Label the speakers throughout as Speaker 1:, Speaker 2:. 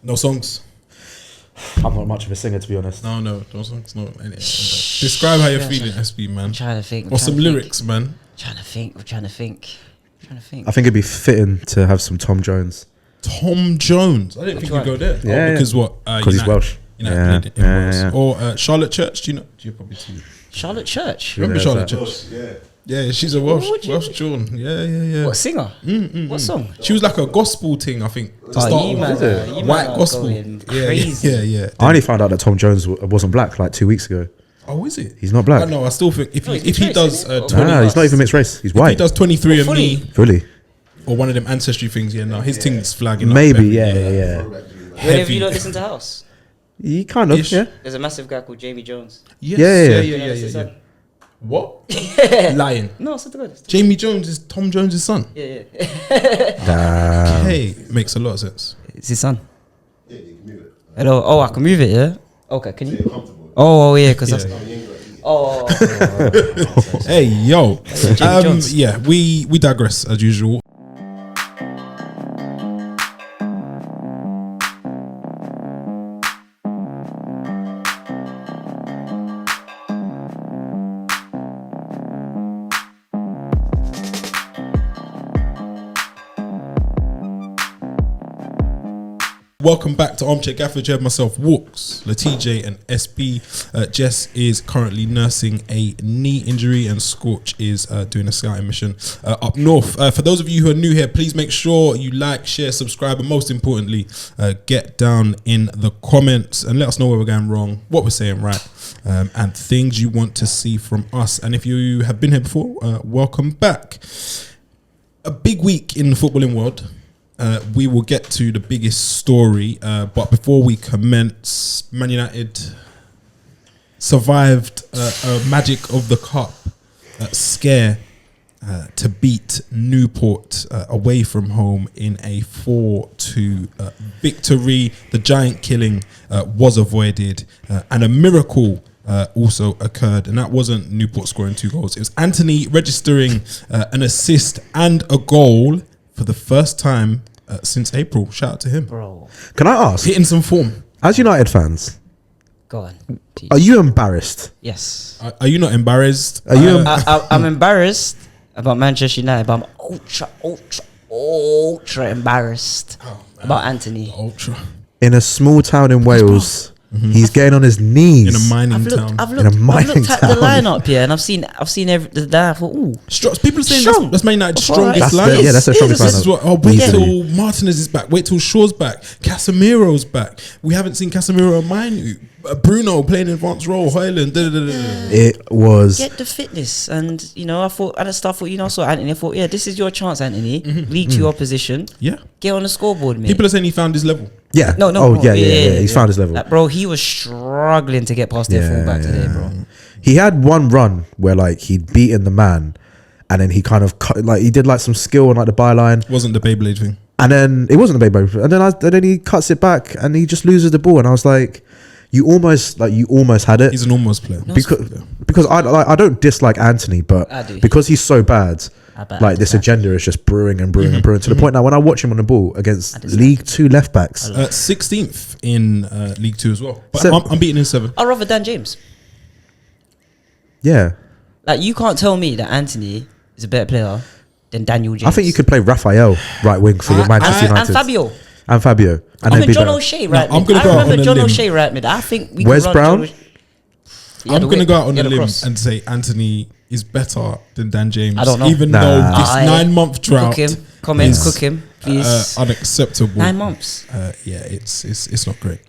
Speaker 1: No songs.
Speaker 2: I'm not much of a singer, to be honest.
Speaker 1: No songs. No. Describe how you're feeling, SB, man.
Speaker 3: I'm trying to think.
Speaker 1: Or some lyrics, man.
Speaker 3: Trying to think.
Speaker 2: I think it'd be fitting to have some Tom Jones.
Speaker 1: Tom Jones. I didn't think you'd go there.
Speaker 2: Yeah,
Speaker 1: because what?
Speaker 2: Because he's Welsh.
Speaker 1: Yeah. Or Charlotte Church. Do you probably see?
Speaker 3: Charlotte Church.
Speaker 1: Remember Charlotte Church? Yeah, she's a Welsh John. Yeah.
Speaker 3: What singer? What song?
Speaker 1: She was like a gospel thing, I think. To start with. White gospel.
Speaker 3: Crazy.
Speaker 1: Yeah.
Speaker 2: I only found out that Tom Jones wasn't black like 2 weeks ago.
Speaker 1: Oh, is it?
Speaker 2: He's not black.
Speaker 1: No, I still think if he does 20,
Speaker 2: he's not even mixed race. He's white.
Speaker 1: If he does 23andMe
Speaker 2: Fully.
Speaker 1: or one of them ancestry things, his thing's flagging.
Speaker 2: Maybe,
Speaker 1: up
Speaker 2: yeah.
Speaker 3: When have you not listened to House?
Speaker 2: He kind of, yeah.
Speaker 3: There's a massive guy called Jamie Jones.
Speaker 1: Yeah. What? Lying.
Speaker 3: No, I said the word.
Speaker 1: Jamie Jones is Tom Jones' son.
Speaker 3: Yeah.
Speaker 1: Okay, makes a lot of sense.
Speaker 3: It's his son.
Speaker 4: Yeah, you can move it.
Speaker 3: Hello. Oh, I can move it. Yeah. Okay. Can you? Oh yeah, because that's. Oh.
Speaker 1: Hey yo.
Speaker 3: Jamie Jones.
Speaker 1: Yeah, we digress as usual. Welcome back to Armchair Gaffers. You have myself, Walks, LaTJ and SB. Jess is currently nursing a knee injury and Scorch is doing a scouting mission up north. For those of you who are new here, please make sure you like, share, subscribe, and most importantly, get down in the comments and let us know where we're going wrong, what we're saying right, and things you want to see from us. And if you have been here before, welcome back. A big week in the footballing world. We will get to the biggest story, but before we commence, Man United survived a magic of the cup scare to beat Newport away from home in a 4-2 victory. The giant killing was avoided, and a miracle also occurred, and that wasn't Newport scoring 2 goals. It was Antony registering an assist and a goal for the first time since April. Shout out to him,
Speaker 3: Bro.
Speaker 2: Can I ask,
Speaker 1: hitting some form.
Speaker 2: as United fans,
Speaker 3: Go on.
Speaker 2: are you embarrassed?
Speaker 3: Yes.
Speaker 1: Are you not embarrassed?
Speaker 2: Are you?
Speaker 3: I'm embarrassed about Manchester United, but I'm ultra embarrassed about Antony.
Speaker 1: Ultra
Speaker 2: In a small town in Wales, he's getting on his knees.
Speaker 1: in a mining town.
Speaker 3: I've
Speaker 2: In a
Speaker 3: looked
Speaker 2: mining
Speaker 3: at
Speaker 2: town.
Speaker 3: the lineup here, and I've seen the line. I thought, ooh,
Speaker 1: People are saying
Speaker 3: Strong.
Speaker 1: that's Man United's
Speaker 3: Alright.
Speaker 1: strongest
Speaker 2: That's
Speaker 1: lineup.
Speaker 2: their strongest
Speaker 1: This is
Speaker 2: lineup.
Speaker 1: what. Wait
Speaker 2: Easily.
Speaker 1: till Martinez is back. Wait till Shaw's back. Casemiro's back. We haven't seen Casemiro and Manu. Bruno playing advanced role. Hoyland.
Speaker 2: It was.
Speaker 3: get the fitness, and I thought at the start, I saw Antony. I thought, yeah, this is your chance, Antony. Lead to your opposition.
Speaker 1: Yeah.
Speaker 3: Get on the scoreboard, mate.
Speaker 1: People are saying he found his level.
Speaker 2: Yeah.
Speaker 3: No.
Speaker 2: Oh yeah. He's found his level.
Speaker 3: Like, bro, he was struggling to get past their fullback today, bro.
Speaker 2: He had one run where like he'd beaten the man, and then he kind of cut, like he did like some skill on like the byline,
Speaker 1: Wasn't the Beyblade thing.
Speaker 2: and then it wasn't a baby, and then he cuts it back and he just loses the ball, and I was like, you almost had it.
Speaker 1: He's an almost player.
Speaker 2: because I don't dislike Antony, but
Speaker 3: I do.
Speaker 2: because he's so bad,
Speaker 3: bet
Speaker 2: like this agenda is just brewing and brewing and brewing to the point now when I watch him on the ball against League 2 left backs.
Speaker 1: 16th in League 2 as well. But
Speaker 2: So-
Speaker 1: I'm beating in 7.
Speaker 3: I'd rather Dan James.
Speaker 2: Yeah,
Speaker 3: Like, you can't tell me that Antony is a better player than Daniel James.
Speaker 2: I think you could play Raphael right wing for your Manchester United
Speaker 3: and Fabio.
Speaker 2: and Fabio, and
Speaker 3: I
Speaker 2: then be
Speaker 3: John
Speaker 2: better.
Speaker 3: O'Shea right
Speaker 1: I'm
Speaker 3: mid.
Speaker 1: gonna
Speaker 3: I
Speaker 1: go out
Speaker 3: remember
Speaker 1: on a
Speaker 3: John
Speaker 1: limb.
Speaker 3: O'Shea right mid. I think we
Speaker 2: Where's
Speaker 3: could run
Speaker 2: Brown?
Speaker 3: John O'Shea.
Speaker 1: I'm going to go out on
Speaker 3: He
Speaker 1: a
Speaker 3: had
Speaker 1: limb
Speaker 3: cross.
Speaker 1: and say Anthony is better than Dan James.
Speaker 3: I don't know.
Speaker 1: Even
Speaker 2: Nah.
Speaker 1: though this
Speaker 3: Aye.
Speaker 1: 9-month drought
Speaker 3: Cook him. Comments,
Speaker 1: is,
Speaker 3: cook him, please.
Speaker 1: unacceptable.
Speaker 3: 9 months.
Speaker 1: Yeah, it's not great.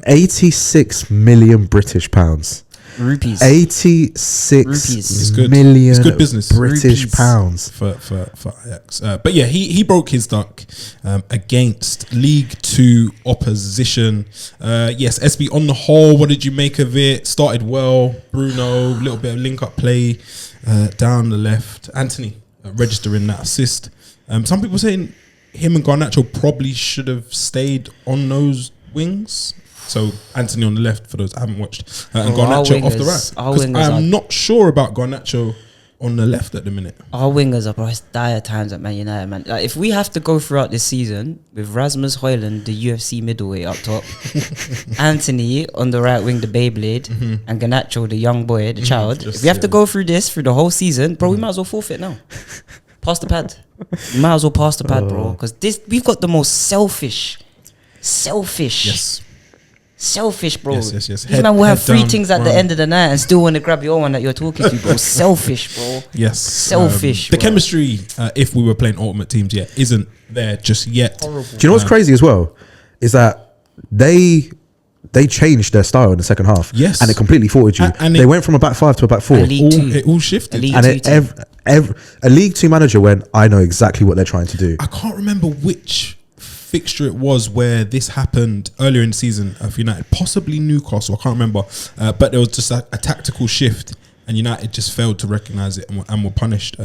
Speaker 2: 86 million British pounds.
Speaker 3: Rupees.
Speaker 2: 86
Speaker 3: Rupees.
Speaker 1: It's good.
Speaker 2: million
Speaker 1: It's good business.
Speaker 2: British
Speaker 3: Rupees.
Speaker 2: pounds.
Speaker 1: For Ajax. But yeah, he broke his duck against League 2 opposition. Yes, SB, on the whole, what did you make of it? Started well. Bruno, a little bit of link-up play down the left. Antony registering that assist. Some people saying him and Garnacho probably should have stayed on those wings. So Antony on the left for those I haven't watched, and Garnacho off the right.
Speaker 3: Our
Speaker 1: Because
Speaker 3: wingers
Speaker 1: I'm
Speaker 3: are-
Speaker 1: not sure about Garnacho on the left at the minute.
Speaker 3: Our wingers are, bro, it's dire times at Man United, man. Like, if we have to go throughout this season with Rasmus Højlund, the UFC middleweight up top, Antony on the right wing, the Beyblade, and Garnacho, the young boy, the child. If we have to go through this through the whole season, bro, we might as well forfeit now. Pass the pad. We might as well pass the pad, bro. Because we've got the most selfish.
Speaker 1: Yes.
Speaker 3: Selfish, bro.
Speaker 1: Yes.
Speaker 3: This man will have three things at the end of the night and still want to grab your one that you're talking to, bro. Selfish, bro.
Speaker 1: Yes.
Speaker 3: Selfish.
Speaker 1: The
Speaker 3: bro.
Speaker 1: chemistry, if we were playing ultimate teams, isn't there just yet.
Speaker 3: Horrible.
Speaker 2: Do you know what's crazy as well? Is that they changed their style in the second half.
Speaker 1: Yes.
Speaker 2: And it completely thwarted you.
Speaker 1: And
Speaker 2: they went from a back five to a back four.
Speaker 1: It all shifted.
Speaker 2: A League Two manager went, I know exactly what they're trying to do.
Speaker 1: I can't remember which fixture it was where this happened earlier in the season of United, possibly Newcastle, I can't remember, but there was just a tactical shift and United just failed to recognise it and were punished.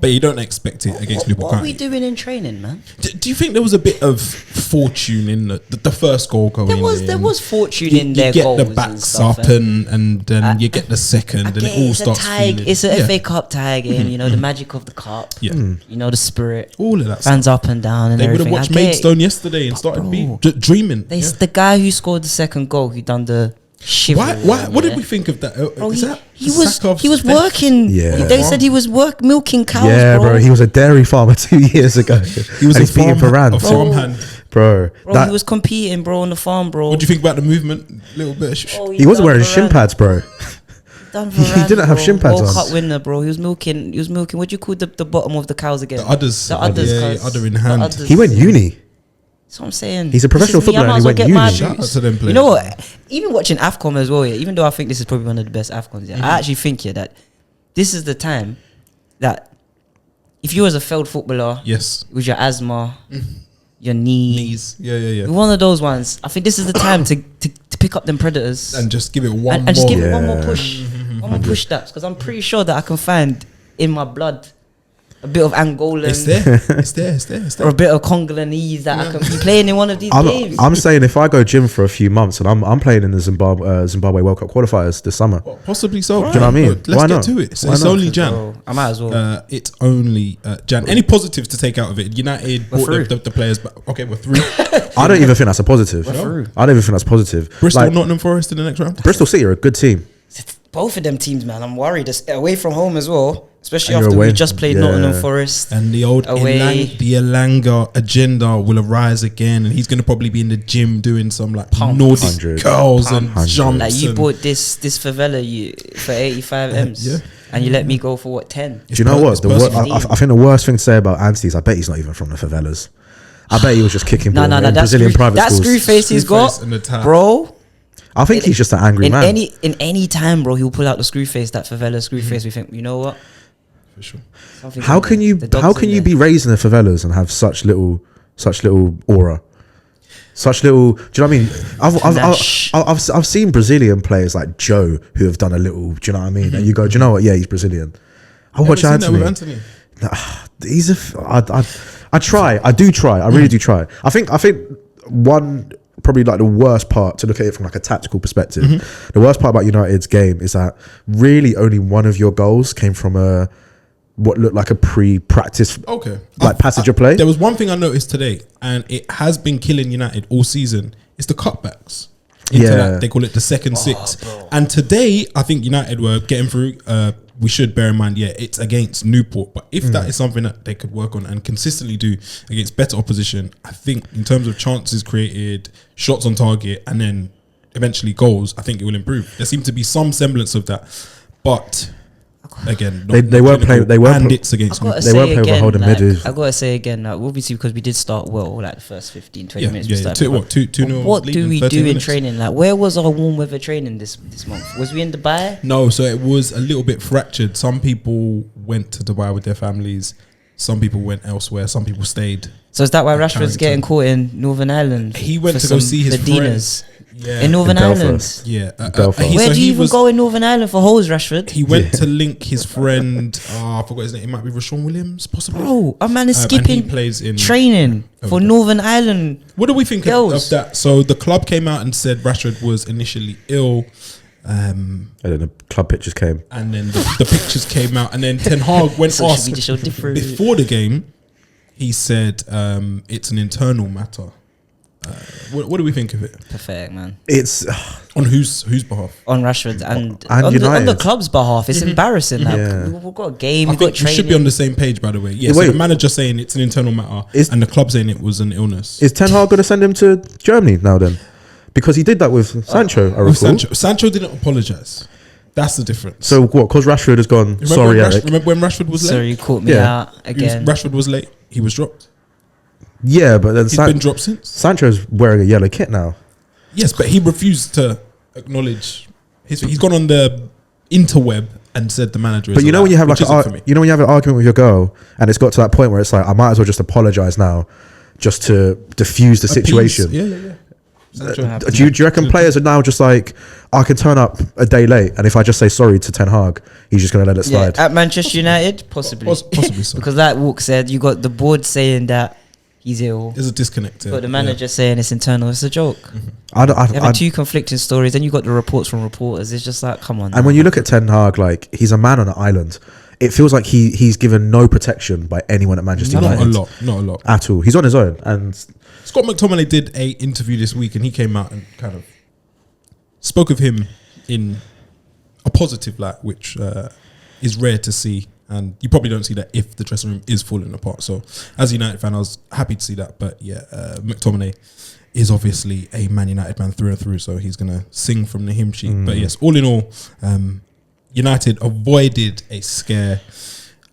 Speaker 1: But you don't expect it against Newport County.
Speaker 3: What are we doing in training, man?
Speaker 1: Do you think there was a bit of fortune in the first goal going in?
Speaker 3: There was fortune in their goals.
Speaker 1: You get the backs up and then you get the second and it all starts feeling.
Speaker 3: It's a FA Cup tie game, you know, the magic of the cup.
Speaker 1: Yeah.
Speaker 3: You know, the spirit.
Speaker 1: All of that
Speaker 3: Fans up and down and
Speaker 1: they would
Speaker 3: everything.
Speaker 1: have watched Maidstone yesterday and started dreaming.
Speaker 3: The guy who scored the second goal, he done the shiver.
Speaker 1: Why? What did we think of that?
Speaker 3: Bro,
Speaker 1: Is that
Speaker 3: he was working.
Speaker 2: Yeah.
Speaker 3: They said he was milking cows.
Speaker 2: Yeah, bro. He was a dairy farmer 2 years ago.
Speaker 1: He was
Speaker 2: and
Speaker 1: a
Speaker 2: he's beating Varane.
Speaker 1: farmhand.
Speaker 2: Bro,
Speaker 3: he was competing, bro, on the farm, bro.
Speaker 1: What do you think about the movement? A little bit.
Speaker 2: He wasn't wearing shin pads, bro.
Speaker 3: He
Speaker 2: didn't have shin pads
Speaker 3: World
Speaker 2: on.
Speaker 3: Cup winner, bro. He was milking. What do you call the bottom of the cows again?
Speaker 1: The udders.
Speaker 3: The udders.
Speaker 1: Yeah, udder in hand.
Speaker 2: He went uni.
Speaker 3: That's what I'm saying.
Speaker 2: He's a professional
Speaker 3: This is me,
Speaker 2: footballer
Speaker 3: I
Speaker 2: and
Speaker 3: might
Speaker 2: he
Speaker 3: as well
Speaker 2: went
Speaker 3: get my
Speaker 2: uni.
Speaker 1: Shout out to them players.
Speaker 3: You know what? Even watching AFCON as well, even though I think this is probably one of the best AFCONs, I actually think that this is the time that if you as a failed footballer,
Speaker 1: Yes.
Speaker 3: with your asthma, your knees,
Speaker 1: Yeah.
Speaker 3: one of those ones, I think this is the time to pick up them predators
Speaker 1: And just give it one
Speaker 3: and just give it
Speaker 2: Yeah.
Speaker 3: one more push, one more push steps, because I'm pretty sure that I can find in my blood a bit of Angolan.
Speaker 1: It's there.
Speaker 3: Or a bit of Congolese that I can be playing in one of these games.
Speaker 2: I'm saying if I go gym for a few months and I'm playing in the Zimbabwe World Cup qualifiers this summer.
Speaker 1: Well, possibly so.
Speaker 2: Do you know what I mean?
Speaker 1: Let's
Speaker 2: Why
Speaker 1: get
Speaker 2: not?
Speaker 1: to it. So
Speaker 2: Why
Speaker 1: it's
Speaker 2: not?
Speaker 1: only Jan.
Speaker 3: Bro, I might as well.
Speaker 1: It's only Jan. Any positives to take out of it? United brought
Speaker 3: through.
Speaker 1: the players back. Okay, we're through.
Speaker 2: I don't even think that's a positive.
Speaker 3: through.
Speaker 2: I don't even think that's positive.
Speaker 1: Bristol,
Speaker 2: Like,
Speaker 1: Nottingham Forest in the next round.
Speaker 2: Bristol City are a good team.
Speaker 3: Both of them teams, man. I'm worried. It's away from home as well, especially
Speaker 2: And you're
Speaker 3: after we
Speaker 2: away.
Speaker 3: just played
Speaker 2: Yeah.
Speaker 3: Nottingham Forest.
Speaker 1: And the old
Speaker 3: Away.
Speaker 1: the Elanga agenda will arise again, and he's going to probably be in the gym doing some like
Speaker 3: Pump.
Speaker 1: Nordic
Speaker 2: 100.
Speaker 1: curls and
Speaker 2: 100.
Speaker 1: jumps.
Speaker 3: Like you
Speaker 1: and
Speaker 3: bought this favela for 85 M's,
Speaker 1: yeah.
Speaker 3: and you let me go for what 10?
Speaker 2: Do you know what?
Speaker 1: It's
Speaker 2: The
Speaker 1: personal.
Speaker 2: I think the worst thing to say about Antony is I bet he's not even from the favelas. I bet he was just kicking
Speaker 3: No,
Speaker 2: ball in
Speaker 3: that
Speaker 2: Brazilian private
Speaker 3: that
Speaker 2: schools.
Speaker 3: screw face he's
Speaker 1: Screw face
Speaker 3: got,
Speaker 1: and the tat.
Speaker 3: bro.
Speaker 2: I think he's just an angry man.
Speaker 3: In any time, bro, he'll pull out the screw face, that favela screw face. We think, you know what?
Speaker 1: For sure.
Speaker 3: Something
Speaker 2: How can you be raised in the favelas and have such little aura, such little? Do you know what I mean? I've seen Brazilian players like Joe who have done a little. Do you know what I mean? And you go, do you know what? Yeah, he's Brazilian. I watch
Speaker 1: Ever seen that
Speaker 2: Antony.
Speaker 1: with Antony?
Speaker 2: He's I try. I do try. I really do try. I think one probably like the worst part to look at it from like a tactical perspective. The worst part about United's game is that really only one of your goals came from what looked like a pre-practice passage of play.
Speaker 1: There was one thing I noticed today, and it has been killing United all season. It's the cutbacks. Into that, they call it the second six.
Speaker 3: Bro.
Speaker 1: And today, I think United were getting through. We should bear in mind, it's against Newport. But if that is something that they could work on and consistently do against better opposition, I think in terms of chances created, shots on target, and then eventually goals, I think it will improve. There seemed to be some semblance of that. But again,
Speaker 2: They weren't playing. They weren't.
Speaker 1: and it's against Newport.
Speaker 2: They weren't playing with a holding mid.
Speaker 3: I gotta say again, obviously because we did start well, like the first 15, 20 minutes. We started
Speaker 1: 2-0
Speaker 3: what
Speaker 1: lead
Speaker 3: do
Speaker 1: in
Speaker 3: we
Speaker 1: 13
Speaker 3: do in
Speaker 1: minutes.
Speaker 3: training? Like, where was our warm weather training this month? Was we in Dubai?
Speaker 1: No, so it was a little bit fractured. Some people went to Dubai with their families. Some people went elsewhere. Some people stayed.
Speaker 3: So is that why
Speaker 1: At
Speaker 3: Rashford's
Speaker 1: Carrington.
Speaker 3: getting caught in Northern Ireland?
Speaker 1: He went
Speaker 3: for
Speaker 1: to go
Speaker 3: some
Speaker 1: see his
Speaker 3: Ladinas
Speaker 1: Yeah.
Speaker 3: in Northern
Speaker 2: In
Speaker 3: Ireland?
Speaker 2: Belfast.
Speaker 1: Yeah.
Speaker 2: Belfast.
Speaker 3: Where do you even go in Northern Ireland for holes, Rashford?
Speaker 1: He went to link his friend. I forgot his name. It might be Rashawn Williams, possibly.
Speaker 3: Bro, a man is
Speaker 1: And he
Speaker 3: skipping
Speaker 1: plays in
Speaker 3: training for
Speaker 1: there.
Speaker 3: Northern Ireland.
Speaker 1: What do we think of
Speaker 3: Girls.
Speaker 1: that? So the club came out and said Rashford was initially ill.
Speaker 2: And then the club pictures came.
Speaker 1: And then the pictures came out. And then Ten Hag went asked before the game. He said it's an internal matter. What do we think of it?
Speaker 3: Pathetic, man.
Speaker 2: It's
Speaker 1: on whose behalf?
Speaker 3: On Rashford and
Speaker 2: on
Speaker 3: the club's behalf. It's embarrassing. Like, we've got a game.
Speaker 1: I
Speaker 3: We've got
Speaker 1: think we
Speaker 3: training.
Speaker 1: should be on the same page, by the way. Yeah, so the manager saying it's an internal matter and the club saying it was an illness.
Speaker 2: Is Ten Hag going to send him to Germany now then? Because he did that with Sancho, I recall.
Speaker 1: Sancho didn't apologise. That's the difference.
Speaker 2: So what? Because Rashford has gone, Eric.
Speaker 1: Remember when Rashford was late?
Speaker 3: Sorry, you caught me out again.
Speaker 1: Rashford was late. He was dropped.
Speaker 2: Yeah, but then
Speaker 1: He's been dropped since.
Speaker 2: Sancho's wearing a yellow kit now.
Speaker 1: Yes, but he refused to acknowledge he's gone on the interweb and said the manager.
Speaker 2: But you know when you have like
Speaker 1: when
Speaker 2: you have an argument with your girl and it's got to that point where it's like I might as well just apologise now, just to diffuse the situation.
Speaker 1: Yeah.
Speaker 2: Do you reckon players are now just like I can turn up a day late and if I just say sorry to Ten Hag, he's just going to let it slide?
Speaker 3: Yeah, at Manchester United, possibly
Speaker 1: so.
Speaker 3: Because like Walk said, you got the board saying that he's ill.
Speaker 1: There's a disconnect.
Speaker 3: But the manager saying it's internal. It's a joke.
Speaker 1: Mm-hmm.
Speaker 3: Having two conflicting stories, then you got the reports from reporters. It's just like, come on.
Speaker 2: And when you look at Ten Hag, like he's a man on an island. It feels like he's given no protection by anyone at Manchester United.
Speaker 1: Not a lot
Speaker 2: at all. He's on his own. And
Speaker 1: Scott McTominay did a interview this week, and he came out and kind of spoke of him in a positive light, which is rare to see. And you probably don't see that if the dressing room is falling apart. So, as a United fan, I was happy to see that. But yeah, McTominay is obviously a Man United man through and through, so he's gonna sing from the hymn sheet. But yes, all in all, United avoided a scare,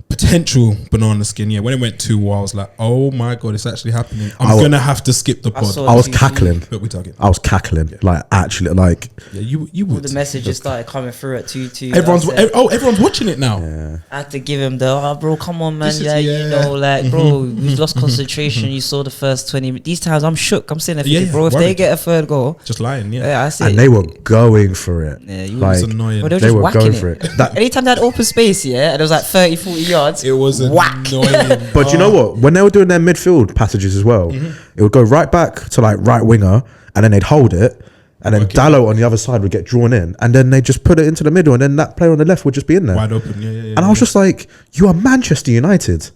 Speaker 1: potential banana skin. Yeah, when it went 2-1, I was like, oh my God, it's actually happening. I'm going to have to skip the pod.
Speaker 2: I was cackling.
Speaker 1: But we're talking.
Speaker 2: I was cackling. Like, actually, like...
Speaker 1: Yeah, you would.
Speaker 3: The messages started coming through at 2-2.
Speaker 1: Everyone's watching it now.
Speaker 2: Yeah.
Speaker 3: I had to give him the, bro, come on, man.
Speaker 1: Yeah.
Speaker 3: Bro, we lost concentration. You saw the first 20 minutes. These times, I'm shook. I'm sitting there thinking, bro, if they get a third goal...
Speaker 1: Just lying, yeah.
Speaker 3: I see.
Speaker 2: And they were going for it.
Speaker 3: Yeah,
Speaker 1: it was annoying.
Speaker 3: Bro,
Speaker 2: they were going for it.
Speaker 3: Anytime they had open space, and it was like 30, 40 yards,
Speaker 1: it was
Speaker 3: whack.
Speaker 1: Annoying.
Speaker 2: But you know what? When they were doing their midfield passages as well, it would go right back to like right winger, and then they'd hold it, and then Dalot on the other side would get drawn in, and then they just put it into the middle, and then that player on the left would just be in there,
Speaker 1: wide open. Yeah.
Speaker 2: And I was just like, you are Manchester United.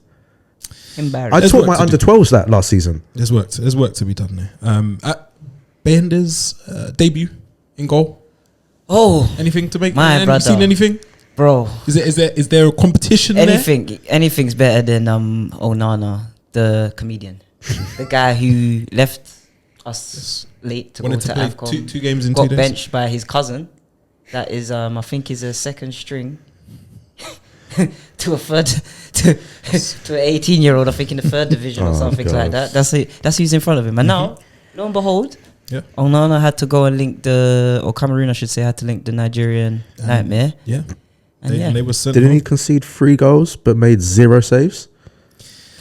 Speaker 3: Embarrassing.
Speaker 2: I taught my under 12s that last season.
Speaker 1: There's work to be done there. At Bender's debut in goal.
Speaker 3: Oh,
Speaker 1: anything to make?
Speaker 3: My brother.
Speaker 1: Seen anything?
Speaker 3: Bro,
Speaker 1: is there a competition
Speaker 3: anything's better than Onana, the comedian, the guy who left us late to go to
Speaker 1: play
Speaker 3: AFCON,
Speaker 1: two games in 2
Speaker 3: got
Speaker 1: days.
Speaker 3: benched by his cousin that is I think is a second string to a third to an 18-year-old, I think in the third division or something like that. That's who's in front of him. And now, lo and behold, Onana had to go and link Cameroon, I should say, had to link the Nigerian nightmare.
Speaker 1: Yeah.
Speaker 3: And
Speaker 1: they were sent
Speaker 2: Didn't he concede 3 goals but made 0 saves?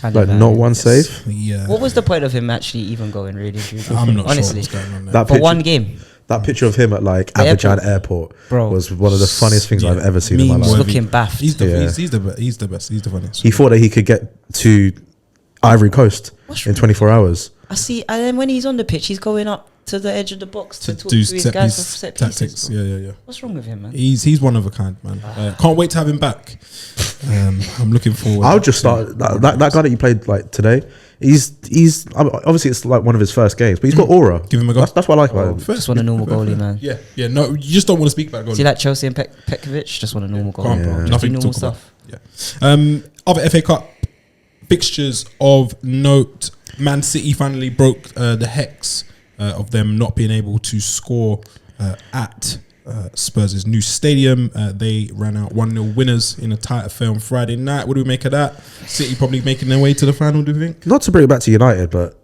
Speaker 2: Like not one save?
Speaker 1: Yeah.
Speaker 3: What was the point of him actually even going, really?
Speaker 1: I'm not
Speaker 3: honestly,
Speaker 1: sure what's going on there.
Speaker 2: That
Speaker 3: for
Speaker 2: picture,
Speaker 3: one game.
Speaker 2: That picture of him at like Abidjan Airport was one of the funniest things I've ever seen in my life.
Speaker 3: Looking baffed.
Speaker 1: He's the best. He's the funniest.
Speaker 2: He thought that he could get to Ivory Coast in 24 hours.
Speaker 3: I see. And then when he's on the pitch, he's going up to the edge of the box to talk to his guys for set pieces.
Speaker 1: Yeah.
Speaker 3: What's wrong with him, man?
Speaker 1: He's one of a kind, man. Can't wait to have him back. I'm looking forward.
Speaker 2: I'll just start that guy that you played like today. He's obviously it's like one of his first games, but he's got aura.
Speaker 1: Give him a go.
Speaker 2: That's what I like about him.
Speaker 3: Just want a normal goalie, man.
Speaker 1: Yeah. No, you just don't want to speak about goalie.
Speaker 3: See, like Chelsea and Petkovic, just want a normal goalie.
Speaker 1: Just nothing
Speaker 3: normal
Speaker 1: to talk
Speaker 3: stuff.
Speaker 1: About. Yeah. Other FA Cup fixtures of note. Man City finally broke the hex of them not being able to score at Spurs' new stadium. They ran out 1-0 winners in a tight affair on Friday night. What do we make of that? City probably making their way to the final, do you think?
Speaker 2: Not to bring it back to United, but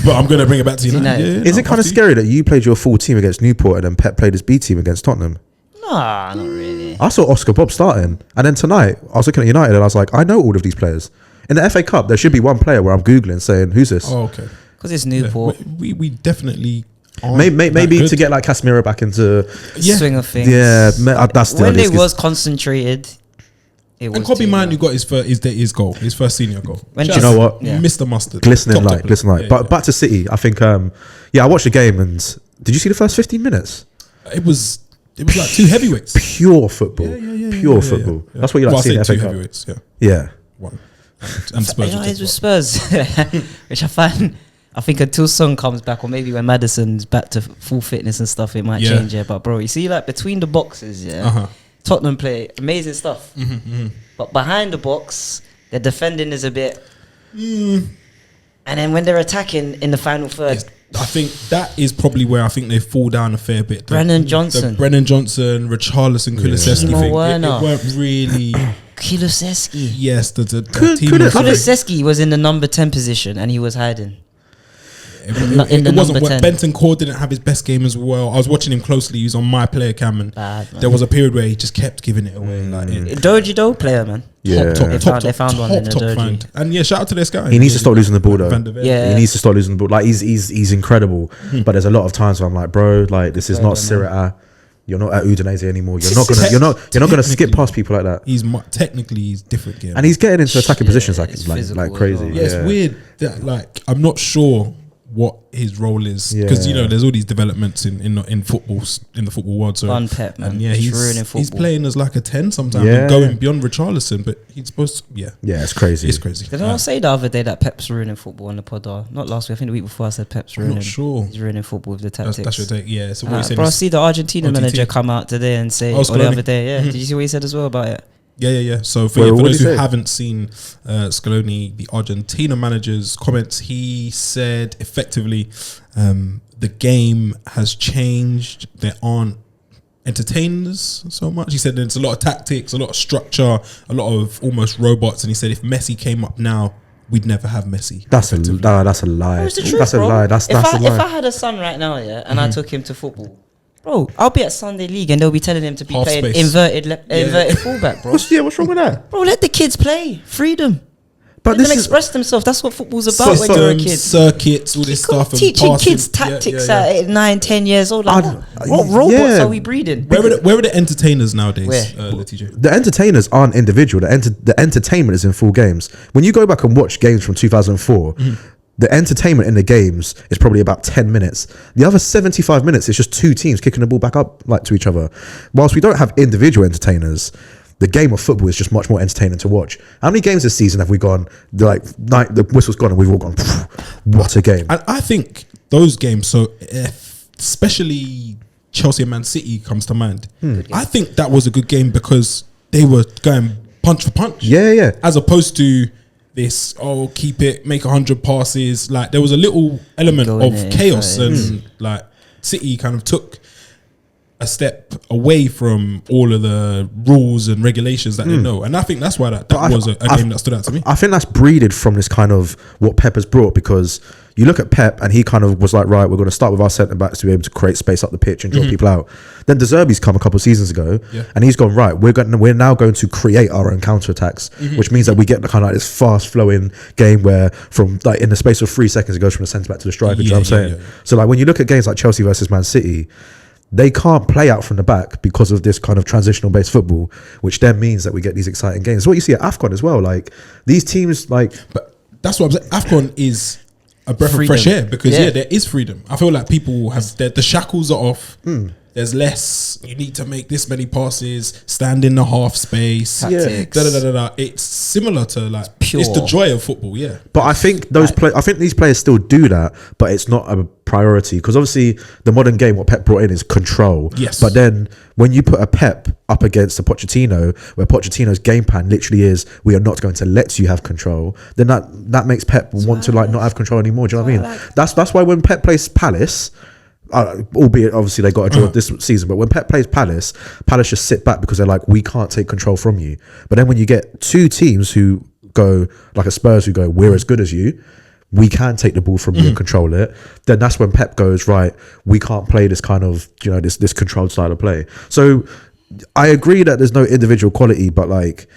Speaker 1: I'm going to bring it back to United.
Speaker 2: Is it kind of scary that you played your full team against Newport and then Pep played his B team against Tottenham?
Speaker 3: Nah, not really.
Speaker 2: I saw Oscar Bob starting, and then tonight I was looking at United and I was like, I know all of these players. In the FA Cup, there should be one player where I'm Googling saying, who's this?
Speaker 1: Oh, okay.
Speaker 3: Because it's Newport.
Speaker 1: Yeah, we definitely
Speaker 2: maybe to get like Casemiro back into
Speaker 3: swing of things.
Speaker 2: Yeah, that's the
Speaker 3: when it was concentrated. It was.
Speaker 1: And Kobe Mine, who got his goal, his first senior goal.
Speaker 2: Do you know what?
Speaker 1: Mr. Mustard,
Speaker 2: glistening light. But back to City, I think. I watched the game, and did you see the first 15 minutes?
Speaker 1: It was It was like two heavyweights.
Speaker 2: Pure football. Pure football. That's what you like to see in the FA
Speaker 1: two
Speaker 2: Cup.
Speaker 1: heavyweights.
Speaker 2: Yeah.
Speaker 1: One. And Spurs.
Speaker 3: You know, it's with Spurs, which I think until Son comes back, or maybe when Maddison's back to full fitness and stuff, it might change. Yeah, but bro, you see, like between the boxes, Tottenham play amazing stuff, but behind the box, their defending is a bit. And then when they're attacking in the final third,
Speaker 1: I think that is probably where I think they fall down a fair bit.
Speaker 3: Brennan Johnson,
Speaker 1: Richarlison, Kulusevski thing. It weren't really.
Speaker 3: Kulusevski.
Speaker 1: Yes, the team.
Speaker 3: Kulusevski was in the number 10 position and he was hiding.
Speaker 1: It wasn't what Benton Core didn't have his best game as well. I was watching him closely. He was on my player cam, and there was a period where he just kept giving it away.
Speaker 3: Doji Doe player, man.
Speaker 2: Yeah,
Speaker 3: they found one in the Doji.
Speaker 1: And yeah, shout out to this guy.
Speaker 2: He needs to stop losing the ball though.
Speaker 3: Yeah,
Speaker 2: he needs to stop losing the ball. Like he's incredible, but there's a lot of times where I'm like, bro, like this is not Serie A. You're not at Udinese anymore. You're not gonna skip past people like that.
Speaker 1: He's different game,
Speaker 2: and he's getting into attacking positions like crazy.
Speaker 1: Well. Yeah, it's weird. That, like I'm not sure what his role is because there's all these developments in football in the football world. So
Speaker 3: Pep, man.
Speaker 1: And he's playing as like a 10 sometimes, and going beyond Richarlison, but he's supposed to,
Speaker 2: it's crazy.
Speaker 1: It's crazy.
Speaker 3: Did I not say the other day that Pep's ruining football on the pod? Not last week. I think the week before I said Pep's ruining.
Speaker 1: I'm not sure.
Speaker 3: He's ruining football with the tactics.
Speaker 1: That's your take. Yeah. So what you
Speaker 3: bro, I see the Argentina manager come out today and say, or the other day, did you see what he said as well about it?
Speaker 1: Yeah. So for those who haven't seen Scaloni, the Argentina manager's comments, he said effectively the game has changed. There aren't entertainers so much. He said there's a lot of tactics, a lot of structure, a lot of almost robots. And he said if Messi came up now, we'd never have Messi.
Speaker 2: That's a lie. That's a lie. That's a lie.
Speaker 3: If I had a son right now, and I took him to football, bro, I'll be at Sunday League and they'll be telling him to be playing inverted fullback, bro.
Speaker 2: What's wrong with that?
Speaker 3: Bro, let the kids play. Freedom.
Speaker 2: But
Speaker 3: let them express themselves. That's what football's about when you're a kid.
Speaker 1: Circuits, all this stuff.
Speaker 3: Teaching kids tactics at 9, 10 years old. Like, what robots are we breeding?
Speaker 1: Where are the entertainers nowadays, Letitia?
Speaker 2: The entertainers aren't individual. The entertainment is in full games. When you go back and watch games from 2004, the entertainment in the games is probably about 10 minutes. The other 75 minutes is just two teams kicking the ball back up like to each other. Whilst we don't have individual entertainers, the game of football is just much more entertaining to watch. How many games this season have we gone, the whistle's gone and we've all gone, what a game.
Speaker 1: And I think those games, so especially Chelsea and Man City comes to mind. I think that was a good game because they were going punch for punch.
Speaker 2: Yeah.
Speaker 1: As opposed to this, keep it, make 100 passes. Like there was a little element of chaos and like City kind of took a step away from all of the rules and regulations that they know. And I think that's why that was a game that stood out to me.
Speaker 2: I think that's breeded from this kind of what Pep has brought, because you look at Pep and he kind of was like, right, we're going to start with our centre-backs to be able to create space up the pitch and draw people out. Then De Zerbi's come a couple of seasons ago and he's gone, right, we're now going to create our own counter-attacks, which means that we get the kind of like this fast-flowing game where from like in the space of 3 seconds it goes from the centre-back to the striker. You know what I'm saying? So like when you look at games like Chelsea versus Man City, they can't play out from the back because of this kind of transitional based football, which then means that we get these exciting games. What you see at AFCON as well, like these teams, like,
Speaker 1: but that's what I'm saying. AFCON is a breath of fresh air because there is freedom. I feel like people have the shackles are off. There's less. You need to make this many passes, stand in the half space.
Speaker 3: Tactics.
Speaker 1: It's similar to like
Speaker 3: pure.
Speaker 1: It's the joy of football. Yeah,
Speaker 2: but I think I think these players still do that, but it's not a priority because obviously the modern game, what Pep brought in is control.
Speaker 1: Yes,
Speaker 2: but then when you put a Pep up against a Pochettino, where Pochettino's game plan literally is we are not going to let you have control, then that makes Pep want to like not have control anymore. Do you know what I mean? That's why when Pep plays Palace. Albeit obviously they got a draw this season, but when Pep plays Palace just sit back because they're like, we can't take control from you. But then when you get two teams who go like a Spurs who go, we're as good as you, we can take the ball from you and control it, then that's when Pep goes, right, we can't play this kind of, you know, this controlled style of play. So I agree that there's no individual quality, but like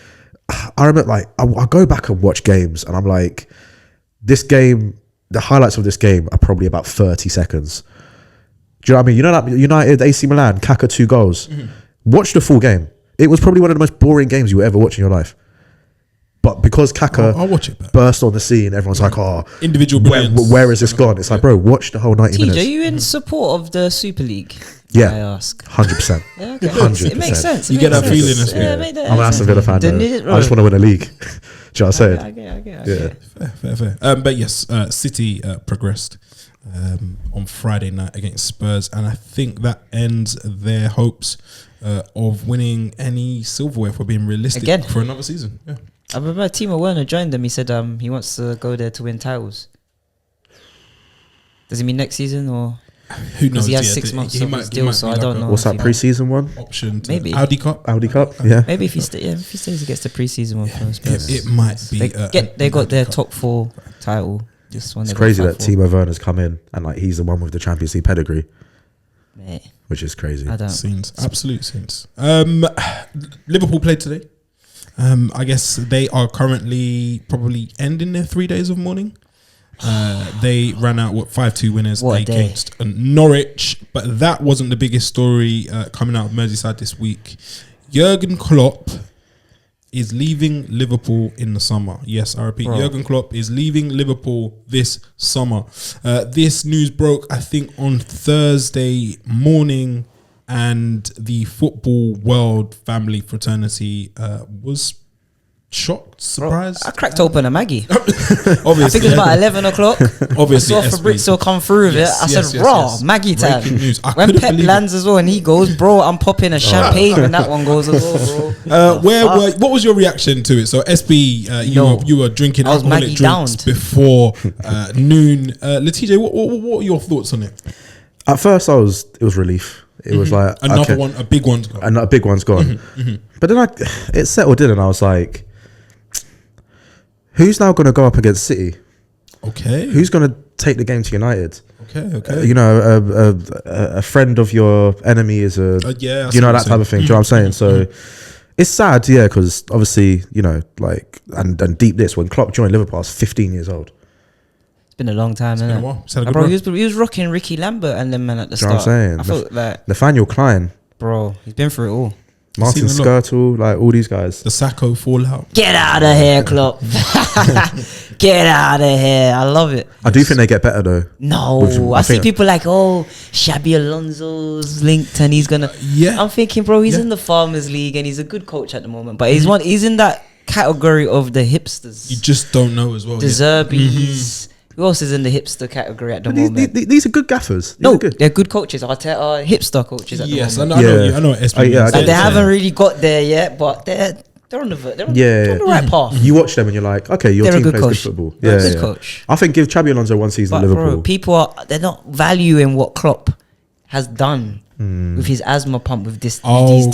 Speaker 2: I remember like I go back and watch games and I'm like, this game, the highlights of this game are probably about 30 seconds. Do you know what I mean? You know that United, AC Milan, Kaka 2 goals. Watch the full game. It was probably one of the most boring games you will ever watch in your life. But because Kaka
Speaker 1: I'll watch it back.
Speaker 2: burst on the scene, everyone's like, "Oh,
Speaker 1: Individual
Speaker 2: where,
Speaker 1: brilliance.
Speaker 2: where is this gone?" It's like, bro, watch the whole 90
Speaker 3: TJ, are
Speaker 2: minutes.
Speaker 3: you in support of the Super League?
Speaker 2: Yeah.
Speaker 3: I ask.
Speaker 2: 100%.
Speaker 3: Yeah, okay.
Speaker 2: 100%.
Speaker 3: It makes sense.
Speaker 1: You
Speaker 3: It
Speaker 1: get
Speaker 3: makes
Speaker 1: that
Speaker 3: sense.
Speaker 1: feeling this week.
Speaker 3: Yeah, it made that
Speaker 2: I'm an Aston Villa fan.
Speaker 3: The
Speaker 2: Though.
Speaker 3: knit-
Speaker 2: I just want to win a league. Do you know what I'm saying?
Speaker 3: I get
Speaker 2: Yeah.
Speaker 3: it.
Speaker 1: Fair. But yes, City progressed on Friday night against Spurs, and I think that ends their hopes of winning any silverware, for being realistic,
Speaker 3: Again.
Speaker 1: for another season. Yeah.
Speaker 3: I remember Timo Werner joined them. He said he wants to go there to win titles. Does he mean next season or?
Speaker 1: Who knows?
Speaker 3: Because he has
Speaker 1: Yeah,
Speaker 3: 6 months
Speaker 1: he
Speaker 3: of
Speaker 1: might-
Speaker 3: his
Speaker 1: he
Speaker 3: deal,
Speaker 1: might
Speaker 3: so
Speaker 1: be
Speaker 3: I
Speaker 1: like
Speaker 3: don't
Speaker 1: a
Speaker 3: know.
Speaker 2: What's that preseason one?
Speaker 1: option to
Speaker 3: Maybe.
Speaker 1: Audi Cup.
Speaker 2: Audi Cup. Yeah.
Speaker 3: Maybe if he stays, he gets the preseason one for Spurs.
Speaker 1: It might be.
Speaker 3: They got their top 4 title. This one
Speaker 2: It's
Speaker 3: they got
Speaker 2: crazy that
Speaker 3: 5-4.
Speaker 2: Timo Werner's come in and like he's the one with the Champions League pedigree,
Speaker 3: Mate,
Speaker 2: which is crazy.
Speaker 3: I don't.
Speaker 1: Scenes, absolute scenes. Liverpool played today. I guess they are currently probably ending their 3 days of mourning. They ran out 5-2 winners
Speaker 3: What a day.
Speaker 1: against Norwich, but that wasn't the biggest story coming out of Merseyside this week. Jurgen Klopp is leaving Liverpool in the summer. Yes, I repeat,
Speaker 3: Bro.
Speaker 1: Jurgen Klopp is leaving Liverpool this summer. This news broke, I think, on Thursday morning, and the football world family fraternity was shocked, surprised.
Speaker 3: I cracked open a Maggie.
Speaker 1: Obviously,
Speaker 3: I think it was about 11 o'clock.
Speaker 1: Obviously,
Speaker 3: I saw
Speaker 1: SB.
Speaker 3: Fabrizio come through with
Speaker 1: Yes,
Speaker 3: it. I
Speaker 1: yes,
Speaker 3: said,
Speaker 1: yes,
Speaker 3: raw,
Speaker 1: yes.
Speaker 3: Maggie time.
Speaker 1: Breaking news. I
Speaker 3: When
Speaker 1: couldn't
Speaker 3: Pep
Speaker 1: believe
Speaker 3: lands as well and he goes, bro, I'm popping a champagne when that one goes as well, bro.
Speaker 1: What was your reaction to it? So SB, you were drinking
Speaker 3: I was
Speaker 1: alcoholic
Speaker 3: Maggie
Speaker 1: drinks
Speaker 3: downed.
Speaker 1: before noon. Letije, what are your thoughts on it?
Speaker 2: At first, it was relief. It was like
Speaker 1: Another
Speaker 2: okay,
Speaker 1: one, a big one's gone.
Speaker 2: and a big one's gone. But then it settled in, and I was like, who's now going to go up against City?
Speaker 1: Okay.
Speaker 2: Who's going to take the game to United?
Speaker 1: Okay.
Speaker 2: You know, a friend of your enemy is
Speaker 1: Yeah. I see
Speaker 2: you know,
Speaker 1: what
Speaker 2: that
Speaker 1: you're
Speaker 2: type of thing. Do you know what I'm saying? So it's sad, yeah, because obviously, you know, like, and deep this, when Klopp joined Liverpool, I was 15 years old.
Speaker 3: It's been a long time,
Speaker 1: It's been a
Speaker 3: innit?
Speaker 1: while. It's had a good
Speaker 3: Bro,
Speaker 1: run.
Speaker 3: he was rocking Ricky Lambert and them men at the
Speaker 2: Do you know
Speaker 3: start.
Speaker 2: what I'm saying?
Speaker 3: I felt like,
Speaker 2: Nathaniel Klein,
Speaker 3: bro, he's been through it all.
Speaker 2: Martin
Speaker 1: seen a lot.
Speaker 2: Skirtle, like all these guys.
Speaker 1: The Sacco fallout.
Speaker 3: Get out of here, Klopp. Get out of here. I love it.
Speaker 2: I do think they get better though.
Speaker 3: No,
Speaker 2: I
Speaker 3: I see
Speaker 2: think-
Speaker 3: people like, oh, Xabi Alonso's linked and he's gonna.
Speaker 1: Yeah.
Speaker 3: I'm thinking, bro, he's
Speaker 1: Yeah.
Speaker 3: in the Farmers League and he's a good coach at the moment, but he's in that category of the hipsters.
Speaker 1: You just don't know as well.
Speaker 3: The
Speaker 1: yeah.
Speaker 3: Zerbis. Who else is in the hipster category at the
Speaker 2: But these,
Speaker 3: moment?
Speaker 2: these are good gaffers. These
Speaker 3: No,
Speaker 2: are good.
Speaker 3: they're good coaches. Arteta, hipster coaches at the
Speaker 1: Yes, I
Speaker 3: moment.
Speaker 1: know.
Speaker 2: Yeah.
Speaker 1: I know what SB
Speaker 2: Yeah,
Speaker 1: means.
Speaker 2: I
Speaker 3: Like
Speaker 2: get
Speaker 3: they
Speaker 2: it.
Speaker 3: haven't really got there yet, but they're on the they're on,
Speaker 2: Yeah.
Speaker 3: they're on the right path.
Speaker 2: You watch them and you're like, okay, your
Speaker 3: They're a
Speaker 2: team
Speaker 3: good
Speaker 2: plays
Speaker 3: coach.
Speaker 2: good football.
Speaker 3: They're
Speaker 2: Yeah,
Speaker 3: a good
Speaker 2: yeah.
Speaker 3: coach.
Speaker 2: I think give Xabi Alonso one season at
Speaker 3: But
Speaker 2: Liverpool.
Speaker 3: bro, people they're not valuing what Klopp has done with his asthma pump with these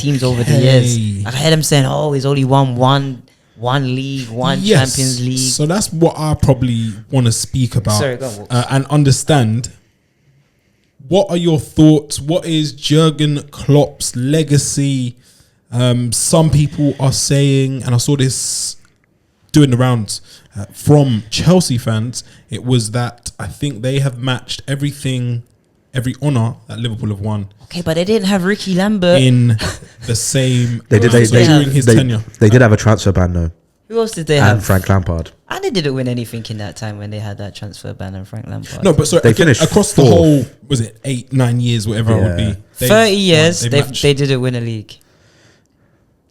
Speaker 3: teams over the years.
Speaker 1: Okay.
Speaker 3: Like I heard him saying, "Oh, he's only won one league, one
Speaker 1: Yes.
Speaker 3: Champions League."
Speaker 1: So that's what I probably want to speak about.
Speaker 3: Sorry, go on, Wolf.
Speaker 1: and understand. What are your thoughts? What is Jurgen Klopp's legacy? Some people are saying, and I saw this doing the rounds from Chelsea fans, it was that I think they have matched every honour that Liverpool have won
Speaker 3: Okay, but they didn't have Ricky Lambert.
Speaker 1: in the same
Speaker 2: They did. They
Speaker 1: during his tenure.
Speaker 2: They did have a transfer ban though,
Speaker 3: Who else did they
Speaker 2: and
Speaker 3: have?
Speaker 2: Frank Lampard.
Speaker 3: And they didn't win anything in that time when they had that transfer ban and Frank Lampard.
Speaker 1: No, but sorry,
Speaker 2: They
Speaker 1: again,
Speaker 2: finished
Speaker 1: across the
Speaker 2: fourth.
Speaker 1: whole, was it 8-9 years, whatever it would
Speaker 2: Yeah.
Speaker 1: be. They
Speaker 3: 30 years,
Speaker 1: won,
Speaker 3: they
Speaker 1: matched.
Speaker 3: didn't win a league.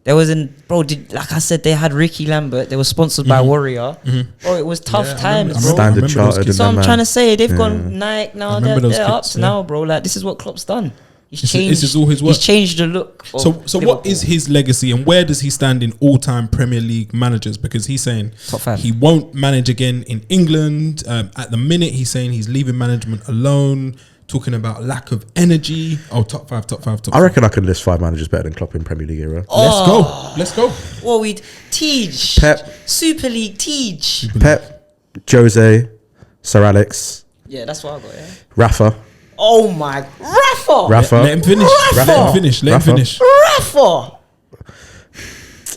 Speaker 3: There wasn't, bro. Like I said, they had Ricky Lambert. They were sponsored by Warrior. Bro, it was tough
Speaker 1: Yeah, I
Speaker 3: times,
Speaker 1: remember-
Speaker 3: bro.
Speaker 1: I
Speaker 2: Standard
Speaker 1: remember those
Speaker 2: Chartered.
Speaker 1: kids.
Speaker 2: and
Speaker 3: So
Speaker 2: them,
Speaker 3: I'm
Speaker 2: man.
Speaker 3: trying to say they've
Speaker 2: Yeah.
Speaker 3: gone Nike now.
Speaker 1: remember
Speaker 3: They're
Speaker 1: those
Speaker 3: up
Speaker 1: kids,
Speaker 3: to
Speaker 1: yeah.
Speaker 3: now, bro. Like this is what Klopp's done. He's
Speaker 1: This is-
Speaker 3: changed.
Speaker 1: this is all his work.
Speaker 3: He's changed the look. Of
Speaker 1: So what
Speaker 3: Liverpool.
Speaker 1: is his legacy and where does he stand in all-time Premier League managers? Because he's saying
Speaker 3: Top 5.
Speaker 1: he won't manage again in England. At the minute, he's saying he's leaving management alone. Talking about lack of energy. Oh, top five.
Speaker 2: I reckon I could list 5 managers better than Klopp in Premier League era.
Speaker 1: Let's go.
Speaker 3: What we'd Tej
Speaker 2: Pep.
Speaker 3: Super League Tej.
Speaker 2: Pep, Jose, Sir Alex,
Speaker 3: Yeah, that's what I got. Yeah.
Speaker 2: Rafa.
Speaker 3: Oh my, Rafa.
Speaker 2: Rafa.
Speaker 1: Let him finish. Let him finish. Let him
Speaker 2: Rafa.
Speaker 1: finish.
Speaker 3: Rafa.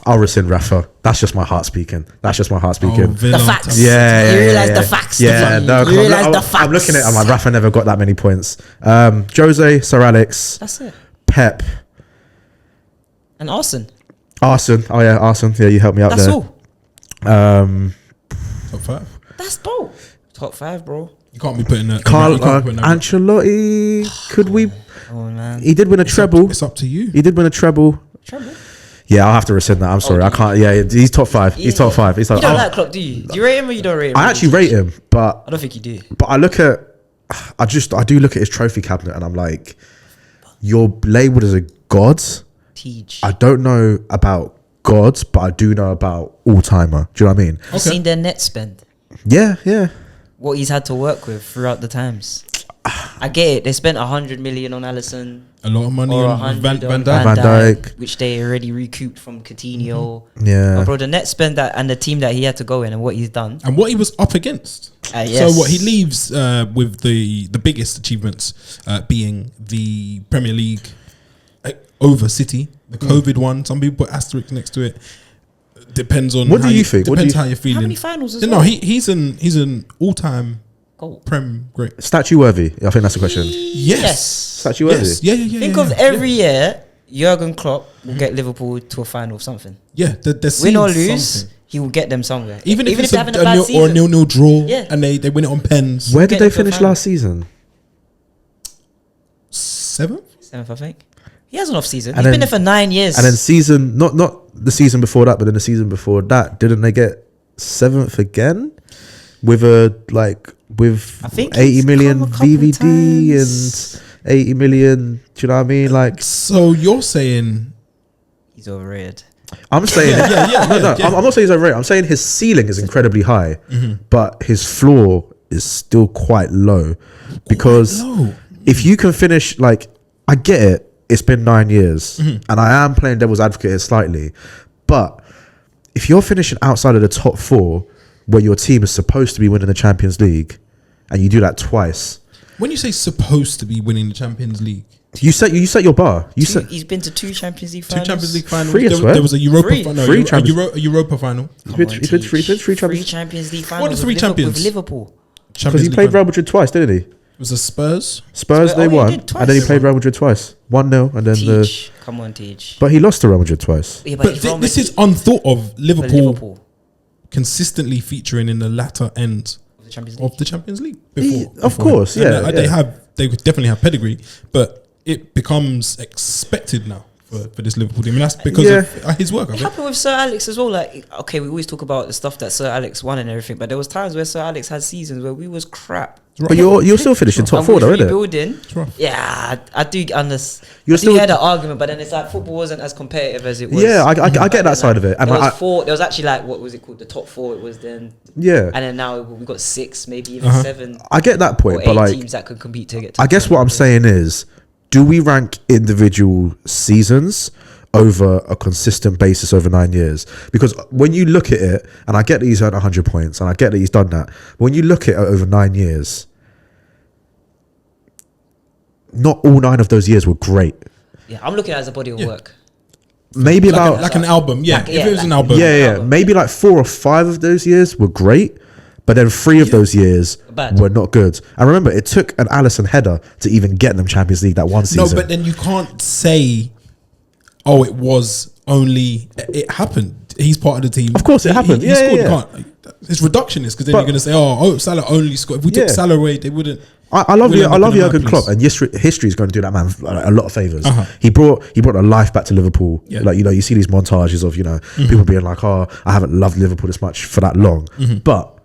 Speaker 2: I'll rescind Rafa. That's just my heart speaking.
Speaker 3: The facts.
Speaker 2: Yeah,
Speaker 3: You
Speaker 2: yeah,
Speaker 3: realise
Speaker 2: yeah.
Speaker 3: the facts.
Speaker 2: Yeah,
Speaker 3: Stefan.
Speaker 2: no,
Speaker 3: You realise
Speaker 2: I'm,
Speaker 3: the facts.
Speaker 2: I'm looking at it. I'm like, Rafa never got that many points. Jose, Sir Alex,
Speaker 3: That's it.
Speaker 2: Pep,
Speaker 3: And Arsene.
Speaker 2: Arsene. Oh yeah, Arsene. Yeah, you helped me out
Speaker 3: That's
Speaker 2: there.
Speaker 3: all.
Speaker 1: Top 5.
Speaker 3: That's dope. Top 5, bro.
Speaker 1: You can't be putting a
Speaker 2: Carl
Speaker 1: you can't be putting a-
Speaker 2: Ancelotti. Could we?
Speaker 3: Oh man.
Speaker 2: He did win a treble.
Speaker 1: It's up to you.
Speaker 2: He did win a treble.
Speaker 3: Trouble.
Speaker 2: Yeah, I'll have to rescind that. I'm sorry, I can't. Yeah, he's top 5. He's top 5. He's top.
Speaker 3: You don't like Klopp, do you? Do you rate him or you don't rate him?
Speaker 2: I actually rate him, but
Speaker 3: I don't think you do.
Speaker 2: I look at. I do look at his trophy cabinet, and I'm like, you're labeled as a god.
Speaker 3: Teach.
Speaker 2: I don't know about gods, but I do know about all timer. Do you know what I mean?
Speaker 3: Have you seen their net spend?
Speaker 2: Yeah, yeah.
Speaker 3: What he's had to work with throughout the times. I get it. They spent 100 million on Alisson.
Speaker 1: A lot of money
Speaker 3: Or
Speaker 1: on
Speaker 3: 100
Speaker 1: Van
Speaker 3: on
Speaker 1: Dijk.
Speaker 2: Van Dijk.
Speaker 3: which they already recouped from Coutinho.
Speaker 2: Yeah.
Speaker 3: But bro, the net spend that and the team that he had to go in and what he's done.
Speaker 1: And what he was up against.
Speaker 3: Yes.
Speaker 1: So what he leaves with the biggest achievements being the Premier League over City, the COVID one. Some people put asterisk next to it. Depends on
Speaker 2: What
Speaker 1: how
Speaker 2: do you think?
Speaker 1: Depends how you're feeling.
Speaker 3: How many finals as
Speaker 1: No,
Speaker 3: well?
Speaker 1: he's an all-time
Speaker 3: Goal.
Speaker 1: Prem great.
Speaker 2: Statue worthy. I think that's the question.
Speaker 1: Yes.
Speaker 2: Statue worthy.
Speaker 1: Yes. Yeah.
Speaker 3: Think of every year, Jurgen Klopp will get Liverpool to a final of something.
Speaker 1: Yeah, there's
Speaker 3: Win or lose, he will get them somewhere.
Speaker 1: Even if it's
Speaker 3: they're having a
Speaker 1: a
Speaker 3: bad
Speaker 1: nil
Speaker 3: season.
Speaker 1: or a 0-0 draw,
Speaker 3: Yeah.
Speaker 1: and they win it on pens.
Speaker 2: Where did
Speaker 3: Get
Speaker 2: they
Speaker 3: into the
Speaker 2: finish
Speaker 3: final.
Speaker 2: last season?
Speaker 1: 7th?
Speaker 3: 7th, I think. He has an off season.
Speaker 2: And
Speaker 3: He's
Speaker 2: then-
Speaker 3: been there for 9 years.
Speaker 2: And then season, not the season before that, but then the season before that, didn't they get 7th again with
Speaker 3: I think
Speaker 2: 80
Speaker 3: it's
Speaker 2: million
Speaker 3: come a couple
Speaker 2: VVD
Speaker 3: times.
Speaker 2: and 80 million? Do you know what I mean? Like,
Speaker 1: So you're saying
Speaker 3: He's overrated.
Speaker 2: I'm saying,
Speaker 1: yeah,
Speaker 2: no,
Speaker 1: yeah.
Speaker 2: I'm not saying he's overrated. I'm saying his ceiling is incredibly high, but his floor is still quite low. Because
Speaker 1: low?
Speaker 2: if you can finish, like, I get it. It's been 9 years, and I am playing devil's advocate here slightly, but if you're finishing outside of the top 4, where your team is supposed to be winning the Champions League, and you do that twice,
Speaker 1: when you say supposed to be winning the Champions League,
Speaker 2: you set your bar. You set
Speaker 3: He's been to 2 Champions League
Speaker 1: two
Speaker 3: finals.
Speaker 1: Champions League finals.
Speaker 2: 3, I
Speaker 1: There,
Speaker 2: swear.
Speaker 1: there was a Europa
Speaker 3: Three.
Speaker 1: final.
Speaker 2: Three
Speaker 1: A
Speaker 2: Champions-
Speaker 1: Europa final.
Speaker 2: He's been three
Speaker 3: Three
Speaker 2: Champions
Speaker 3: Champions League
Speaker 1: What
Speaker 3: finals
Speaker 1: are the three
Speaker 3: with
Speaker 1: champions?
Speaker 3: Liverpool.
Speaker 2: because
Speaker 1: Champions
Speaker 2: he
Speaker 1: League
Speaker 2: played
Speaker 1: final.
Speaker 2: Real Madrid twice, didn't he?
Speaker 1: It was the Spurs.
Speaker 2: Spurs
Speaker 3: Oh,
Speaker 2: they
Speaker 3: he
Speaker 2: won,
Speaker 3: did twice.
Speaker 2: and then he
Speaker 3: They
Speaker 2: played
Speaker 1: won.
Speaker 2: Real Madrid twice, 1-0, and then
Speaker 3: Teach. Come on, Teach.
Speaker 2: but he lost to Real Madrid twice.
Speaker 3: Yeah,
Speaker 1: But
Speaker 3: he's Real
Speaker 1: this is
Speaker 3: Madrid
Speaker 1: unthought of.
Speaker 3: for
Speaker 1: Liverpool consistently featuring in the latter end
Speaker 3: of the Champions League.
Speaker 1: of the Champions League
Speaker 2: Of
Speaker 1: before.
Speaker 2: course,
Speaker 1: And,
Speaker 2: yeah,
Speaker 1: they
Speaker 2: yeah.
Speaker 1: definitely have pedigree, but it becomes expected now for this Liverpool team, and that's because of his work. I
Speaker 3: It
Speaker 1: think.
Speaker 3: happened with Sir Alex as well. Like, okay, we always talk about the stuff that Sir Alex won and everything, but there was times where Sir Alex had seasons where we was crap.
Speaker 2: But you're still finishing top
Speaker 3: And
Speaker 2: 4
Speaker 3: we
Speaker 2: though,
Speaker 3: was
Speaker 2: isn't it?
Speaker 3: rebuilding.
Speaker 1: rough.
Speaker 3: Yeah, I do understand.
Speaker 2: You're
Speaker 3: I
Speaker 2: still-
Speaker 3: do hear that argument, but then it's like football wasn't as competitive as it was.
Speaker 2: Yeah, I get that side of it, and
Speaker 3: There was
Speaker 2: I,
Speaker 3: 4. There was actually like, what was it called? The top 4. It was then,
Speaker 2: yeah,
Speaker 3: and then now we got 6, maybe even 7
Speaker 2: I get that
Speaker 3: or
Speaker 2: point,
Speaker 3: 8
Speaker 2: but like,
Speaker 3: teams that could compete to get. To
Speaker 2: I
Speaker 3: the
Speaker 2: guess what I'm
Speaker 3: Champions
Speaker 2: saying is, do we rank individual seasons over a consistent basis over 9 years? Because when you look at it, and I get that he's earned 100 points, and I get that he's done that, but when you look at it over 9 years, not all 9 of those years were great.
Speaker 3: League. Yeah, I'm looking at it as a body of work.
Speaker 2: Maybe
Speaker 1: Like,
Speaker 2: about
Speaker 1: like an album, yeah.
Speaker 3: Like-
Speaker 1: If
Speaker 3: yeah,
Speaker 1: it was an
Speaker 3: like-
Speaker 1: album,
Speaker 2: yeah,
Speaker 3: album.
Speaker 2: maybe like 4 or 5 of those years were great, but then 3 of those years
Speaker 3: Bad.
Speaker 2: were not good. And remember, it took an Alisson header to even get them Champions League that one season.
Speaker 1: No, but then you can't say, "Oh, it was only it happened." He's part of the team.
Speaker 2: Of course it happened.
Speaker 1: He
Speaker 2: Yeah,
Speaker 1: scored.
Speaker 2: yeah,
Speaker 1: You
Speaker 2: yeah.
Speaker 1: can't. It's reductionist because then
Speaker 2: But-
Speaker 1: you're going to say, "Oh, Salah only scored." If we took
Speaker 2: Yeah.
Speaker 1: Salah away, they wouldn't.
Speaker 2: I love
Speaker 1: We'll
Speaker 2: you.
Speaker 1: end
Speaker 2: I
Speaker 1: up
Speaker 2: love
Speaker 1: in a
Speaker 2: Jurgen
Speaker 1: bad
Speaker 2: Klopp,
Speaker 1: place.
Speaker 2: and history is going to do that man a lot of favors.
Speaker 1: Uh-huh.
Speaker 2: He brought a life back to Liverpool.
Speaker 1: Yeah.
Speaker 2: Like, you see these montages of people being like, "Oh, I haven't loved Liverpool this much for that long." But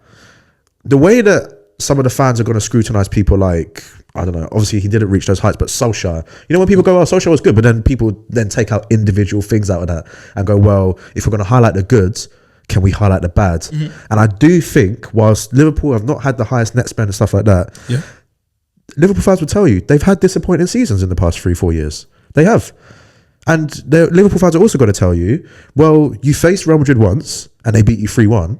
Speaker 2: the way that some of the fans are going to scrutinize people, like, I don't know, obviously he didn't reach those heights, but Solskjaer, when people go, "Oh, Solskjaer was good," but then people then take out individual things out of that and go, "Well, if we're going to highlight the goods, can we highlight the bad?" And I do think, whilst Liverpool have not had the highest net spend and stuff like that,
Speaker 1: Yeah.
Speaker 2: Liverpool fans will tell you they've had disappointing seasons in the past 3-4 years. They have. And the Liverpool fans are also going to tell you, well, you faced Real Madrid once and they beat you 3-1.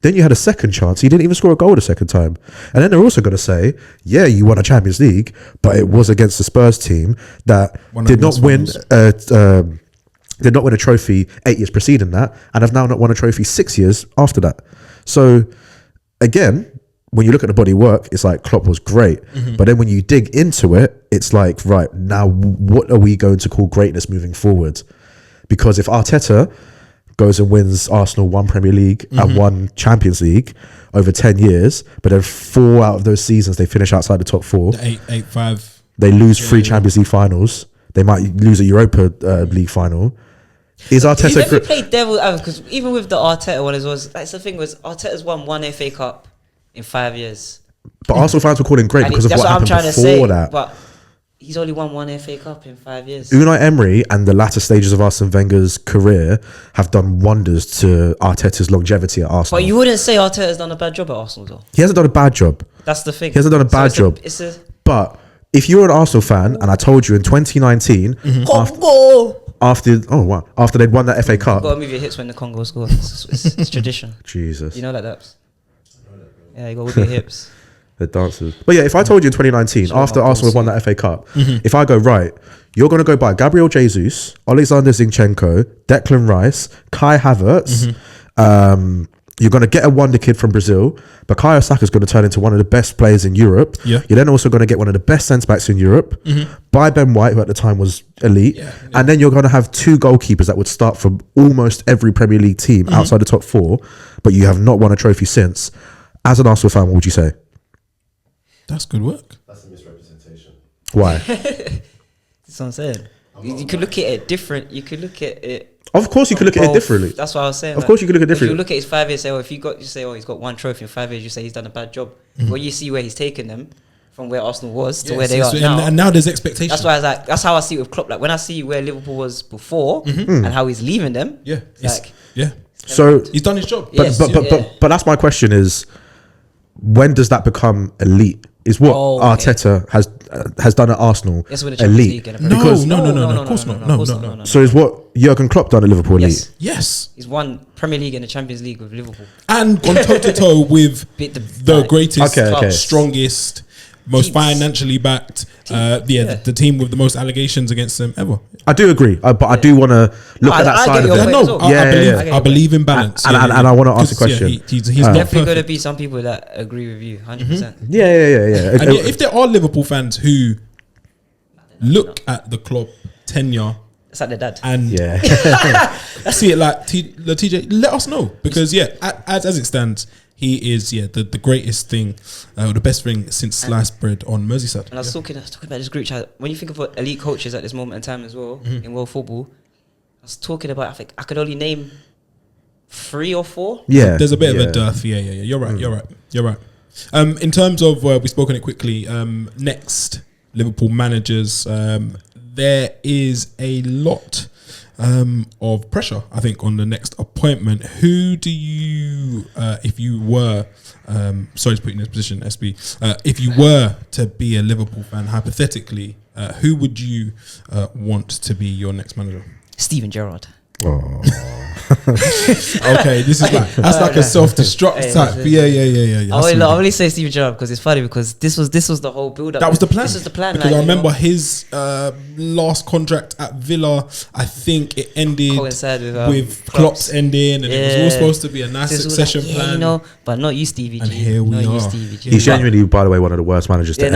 Speaker 2: Then you had a second chance. You didn't even score a goal the second time. And then they're also going to say, yeah, you won a Champions League, but it was against the Spurs team that did not win a trophy 8 years preceding that and have now not won a trophy 6 years after that. So, again, when you look at the body of work, it's like Klopp was great. But then when you dig into it, it's like, right, now what are we going to call greatness moving forward? Because if Arteta goes and wins Arsenal 1 Premier League and 1 Champions League over 10 years, but then 4 out of those seasons they finish outside the top 4.
Speaker 1: The 8-5.
Speaker 2: They lose 3 Champions League finals. They might lose a Europa League final. Is Arteta...
Speaker 3: Even if you play devil, because even with the Arteta one as well, that's the thing, was Arteta's won 1 FA Cup in 5 years.
Speaker 2: But Arsenal fans were calling great because of
Speaker 3: that's
Speaker 2: what happened
Speaker 3: I'm trying
Speaker 2: before
Speaker 3: to say,
Speaker 2: that.
Speaker 3: But he's only won 1 FA Cup in 5 years.
Speaker 2: Unai Emery and the latter stages of Arsene Wenger's career have done wonders to Arteta's longevity at Arsenal.
Speaker 3: But you wouldn't say Arteta's done a bad job at Arsenal, though.
Speaker 2: He hasn't done a bad job.
Speaker 3: That's the thing.
Speaker 2: He hasn't done a bad job. But if you're an Arsenal fan, and I told you in 2019, after they'd won that FA Cup,
Speaker 3: You've got to move your hips when the Congo scores. It's tradition.
Speaker 2: Jesus,
Speaker 3: You know that. Yeah, you got to move your hips.
Speaker 2: the dancers. But yeah, if I told you in 2019, after Arsenal won that FA Cup, if I go, right, you're going to go buy Gabriel Jesus, Alexander Zinchenko, Declan Rice, Kai Havertz, you're going to get a wonder kid from Brazil, Bukayo Saka's going to turn into one of the best players in Europe.
Speaker 1: Yeah.
Speaker 2: You're then also going to get one of the best centre-backs in Europe, buy Ben White, who at the time was elite, and then you're going to have 2 goalkeepers that would start from almost every Premier League team outside the top 4, but you have not won a trophy since. As an Arsenal fan, what would you say?
Speaker 1: That's good work.
Speaker 4: That's a misrepresentation.
Speaker 2: Why?
Speaker 3: That's what I'm saying. You could look at it different. You could look at it.
Speaker 2: Of course, you could look at it differently.
Speaker 3: That's what I was saying.
Speaker 2: Of course, you could look at it
Speaker 3: If you
Speaker 2: differently.
Speaker 3: look at his 5 years, say, oh, he's got 1 trophy in 5 years, you say he's done a bad job. Well, you see where he's taken them from where Arsenal was to where they are now.
Speaker 1: And now there's expectation.
Speaker 3: That's why I was like, that's how I see it with Klopp. Like when I see where Liverpool was before and how he's leaving them.
Speaker 1: Yeah.
Speaker 3: It's like,
Speaker 2: So,
Speaker 1: He's done his job.
Speaker 3: Yes.
Speaker 2: but that's my question: is when does that become elite? Is what Arteta has done at Arsenal
Speaker 3: Yes, with the Champions
Speaker 2: elite?
Speaker 3: League and
Speaker 1: No,
Speaker 2: Because
Speaker 1: no, of course not. No.
Speaker 2: so is what Jurgen Klopp done at Liverpool elite?
Speaker 1: Yes.
Speaker 3: He's won Premier League and the Champions League with Liverpool.
Speaker 1: And gone toe to toe with
Speaker 3: Beat
Speaker 1: the greatest,
Speaker 2: Okay.
Speaker 1: strongest, most financially backed, the team with the most allegations against them ever.
Speaker 2: I do agree, but I do want to look at that
Speaker 3: I
Speaker 2: side
Speaker 3: get
Speaker 2: of
Speaker 3: your
Speaker 2: it.
Speaker 3: point as well.
Speaker 1: I believe in balance.
Speaker 2: And I want to ask a question.
Speaker 1: He's
Speaker 3: Definitely
Speaker 1: not
Speaker 3: going to
Speaker 1: perfect.
Speaker 3: be some people that agree with you, 100%.
Speaker 2: Yeah.
Speaker 1: And yet, if there are Liverpool fans who look at the club tenure
Speaker 3: It's like their dad.
Speaker 1: and
Speaker 2: Yeah.
Speaker 1: see it like TJ, let us know, because as it stands, he is the greatest thing, or the best thing since sliced bread on Merseyside.
Speaker 3: And I was talking about this group chat. When you think of what elite coaches at this moment in time as well in world football, I was talking about. I think I could only name 3 or 4.
Speaker 2: Yeah.
Speaker 1: There's a bit of a dearth. Yeah. You're right. In terms of we've spoken it quickly. Next, Liverpool managers. There is a lot of pressure, I think, on the next appointment. Who do you, if you were, sorry to put you in this position, SB, if you were to be a Liverpool fan, hypothetically, who would you want to be your next manager?
Speaker 3: Steven Gerrard.
Speaker 1: Okay, this is like a self-destruct type. Yeah.
Speaker 3: I only say Steven Gerrard because it's funny, because this was the whole build-up.
Speaker 1: That was the plan.
Speaker 3: This was the plan.
Speaker 1: Because I remember his last contract at Villa. I think it ended
Speaker 3: coincided
Speaker 1: with Klopp's ending, and it was all supposed to be a nice
Speaker 3: This was
Speaker 1: succession
Speaker 3: like,
Speaker 1: plan.
Speaker 3: but not you, Stevie G.
Speaker 1: And here we
Speaker 3: not you,
Speaker 1: are.
Speaker 3: Stevie G.
Speaker 2: He's genuinely, by the way, one of the worst managers to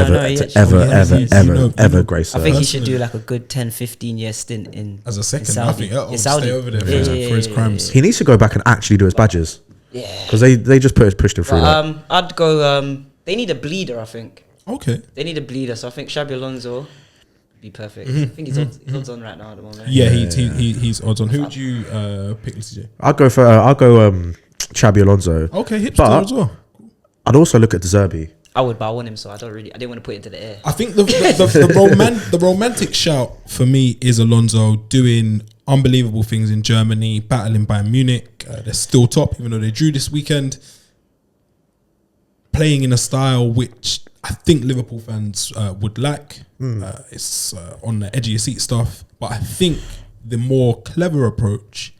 Speaker 2: ever grace.
Speaker 3: He should do like a good 10-15 year stint in
Speaker 1: As a second,
Speaker 3: in Saudi.
Speaker 1: I think
Speaker 3: In Saudi.
Speaker 1: stay over there for his crimes.
Speaker 2: He needs to go back and actually do his badges.
Speaker 3: Yeah.
Speaker 2: Because they just pushed him through.
Speaker 3: I'd go. They need a bleeder, I think.
Speaker 1: Okay.
Speaker 3: They need a bleeder, so I think Xabi Alonso would be perfect. I think he's odds on right now at the moment.
Speaker 1: Yeah, he's odds on. Who would you pick, TJ?
Speaker 2: I'll go Xabi Alonso.
Speaker 1: Okay, hipster
Speaker 2: But
Speaker 1: as well.
Speaker 2: I'd also look at De Zerbi.
Speaker 3: I would, but I want him, so I didn't want to put it into the air.
Speaker 1: I think the romantic shout for me is Alonso doing unbelievable things in Germany, battling Bayern Munich. They're still top, even though they drew this weekend. Playing in a style which I think Liverpool fans would like. It's on the edge of your seat stuff. But I think the more clever approach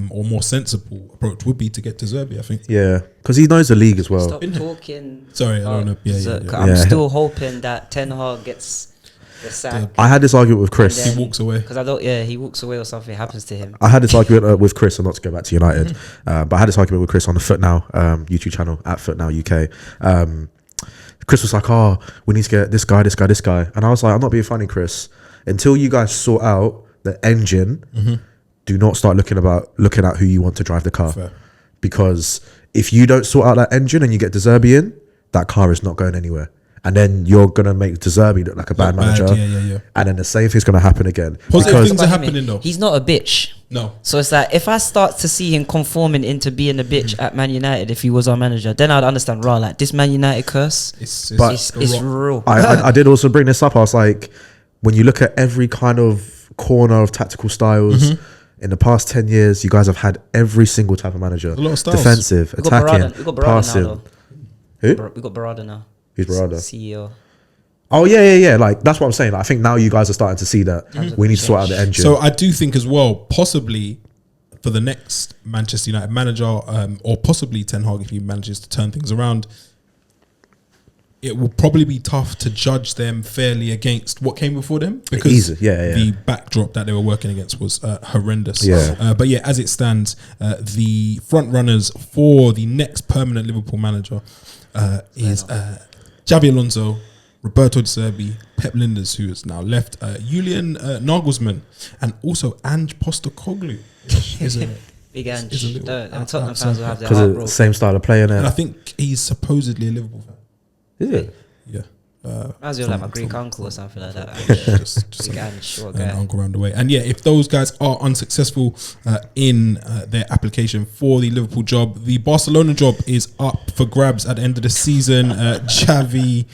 Speaker 1: or more sensible approach would be to get to Zerbi, I think.
Speaker 2: Yeah, because he knows the league as well.
Speaker 3: Stop talking.
Speaker 1: Sorry, I don't know. Yeah.
Speaker 3: I'm still hoping that Ten Hag gets the sack.
Speaker 2: I had this argument with Chris.
Speaker 1: He walks away.
Speaker 3: Because he walks away or something happens to him.
Speaker 2: I had this argument with Chris, and not to go back to United, but I had this argument with Chris on the Foot Now YouTube channel at Foot Now UK. Chris was like, "Oh, we need to get this guy," and I was like, "I'm not being funny, Chris. Until you guys sort out the engine do not start looking at who you want to drive the car.
Speaker 1: Fair.
Speaker 2: Because if you don't sort out that engine and you get De Zerbi in, that car is not going anywhere. And then you're going to make De Zerbi look like a bad manager.
Speaker 1: Yeah.
Speaker 2: And then the same thing's going to happen again.
Speaker 1: Positive things are happening though.
Speaker 3: He's not a bitch.
Speaker 1: No.
Speaker 3: So it's like, if I start to see him conforming into being a bitch at Man United, if he was our manager, then I'd understand, raw, like, this Man United curse,
Speaker 1: It's
Speaker 3: real.
Speaker 2: I did also bring this up. I was like, when you look at every kind of corner of tactical styles, in the past 10 years, you guys have had every single type of manager.
Speaker 1: A lot of styles.
Speaker 2: Defensive,
Speaker 3: We got
Speaker 2: attacking,
Speaker 3: Barada. We got Barada
Speaker 2: passing.
Speaker 3: now, though.
Speaker 2: Who?
Speaker 3: We got Barada now.
Speaker 2: Who's Barada?
Speaker 3: CEO.
Speaker 2: Oh, yeah. Like, that's what I'm saying. Like, I think now you guys are starting to see that we need to sort out the engine.
Speaker 1: So I do think as well, possibly for the next Manchester United manager, or possibly Ten Hag if he manages to turn things around, it will probably be tough to judge them fairly against what came before them, because the backdrop that they were working against was horrendous. But yeah, as it stands, the front runners for the next permanent Liverpool manager is Xabi Alonso, Roberto De Zerbi, Pep Linders, who has now left, Julian Nagelsmann, and also Ange Postecoglou.
Speaker 3: Big Ange. Tottenham fans will have their
Speaker 2: because
Speaker 3: heart
Speaker 2: of the
Speaker 3: broken.
Speaker 2: same style of player now.
Speaker 1: And I think he's supposedly a Liverpool fan.
Speaker 2: Is it?
Speaker 1: Yeah.
Speaker 3: As you're like my Greek uncle or something like that.
Speaker 1: just
Speaker 3: Big Ange, short
Speaker 1: an
Speaker 3: guy.
Speaker 1: uncle around the way. And yeah, if those guys are unsuccessful in their application for the Liverpool job, the Barcelona job is up for grabs at the end of the season. Xavi,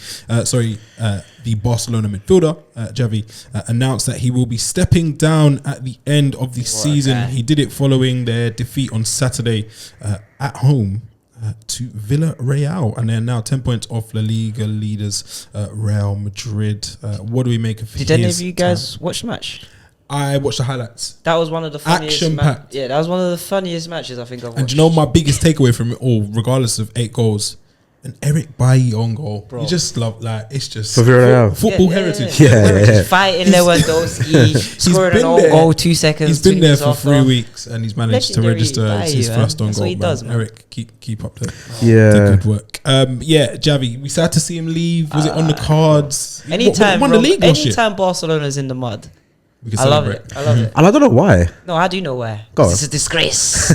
Speaker 1: the Barcelona midfielder, Xavi, announced that he will be stepping down at the end of the season. He did it following their defeat on Saturday at home to Villarreal, and they're now 10 points off La Liga leaders Real Madrid. What do we make of
Speaker 3: Did any of you guys watch the match?
Speaker 1: I watched the highlights.
Speaker 3: That was one of the funniest
Speaker 1: Action-packed.
Speaker 3: Yeah, that was one of the funniest matches I think I've watched.
Speaker 1: And do you know my biggest takeaway from it all, regardless of 8 goals? An Eric Bailly on goal.
Speaker 3: Bro.
Speaker 1: You just love, like, it's just
Speaker 2: For Villarreal.
Speaker 1: football heritage.
Speaker 2: Yeah.
Speaker 3: Fighting Lewandowski, scoring an own goal 2 seconds.
Speaker 1: He's been
Speaker 3: 2
Speaker 1: there
Speaker 3: minutes
Speaker 1: for
Speaker 3: after.
Speaker 1: 3 weeks, and he's managed to
Speaker 3: Legendary
Speaker 1: register
Speaker 3: Bailly,
Speaker 1: his
Speaker 3: man.
Speaker 1: first on
Speaker 3: That's
Speaker 1: goal.
Speaker 3: what he does, man.
Speaker 1: Eric, keep up the
Speaker 2: Yeah.
Speaker 1: good work. Xavi, we sad to see him leave. Was it on the cards?
Speaker 3: Anytime,
Speaker 1: won
Speaker 3: bro,
Speaker 1: the league last year.
Speaker 3: anytime Barcelona's in the mud,
Speaker 1: We can
Speaker 3: I love
Speaker 1: celebrate.
Speaker 3: it. I love it.
Speaker 2: And I don't know why.
Speaker 3: No, I do know why.
Speaker 2: Go on.
Speaker 3: It's a disgrace.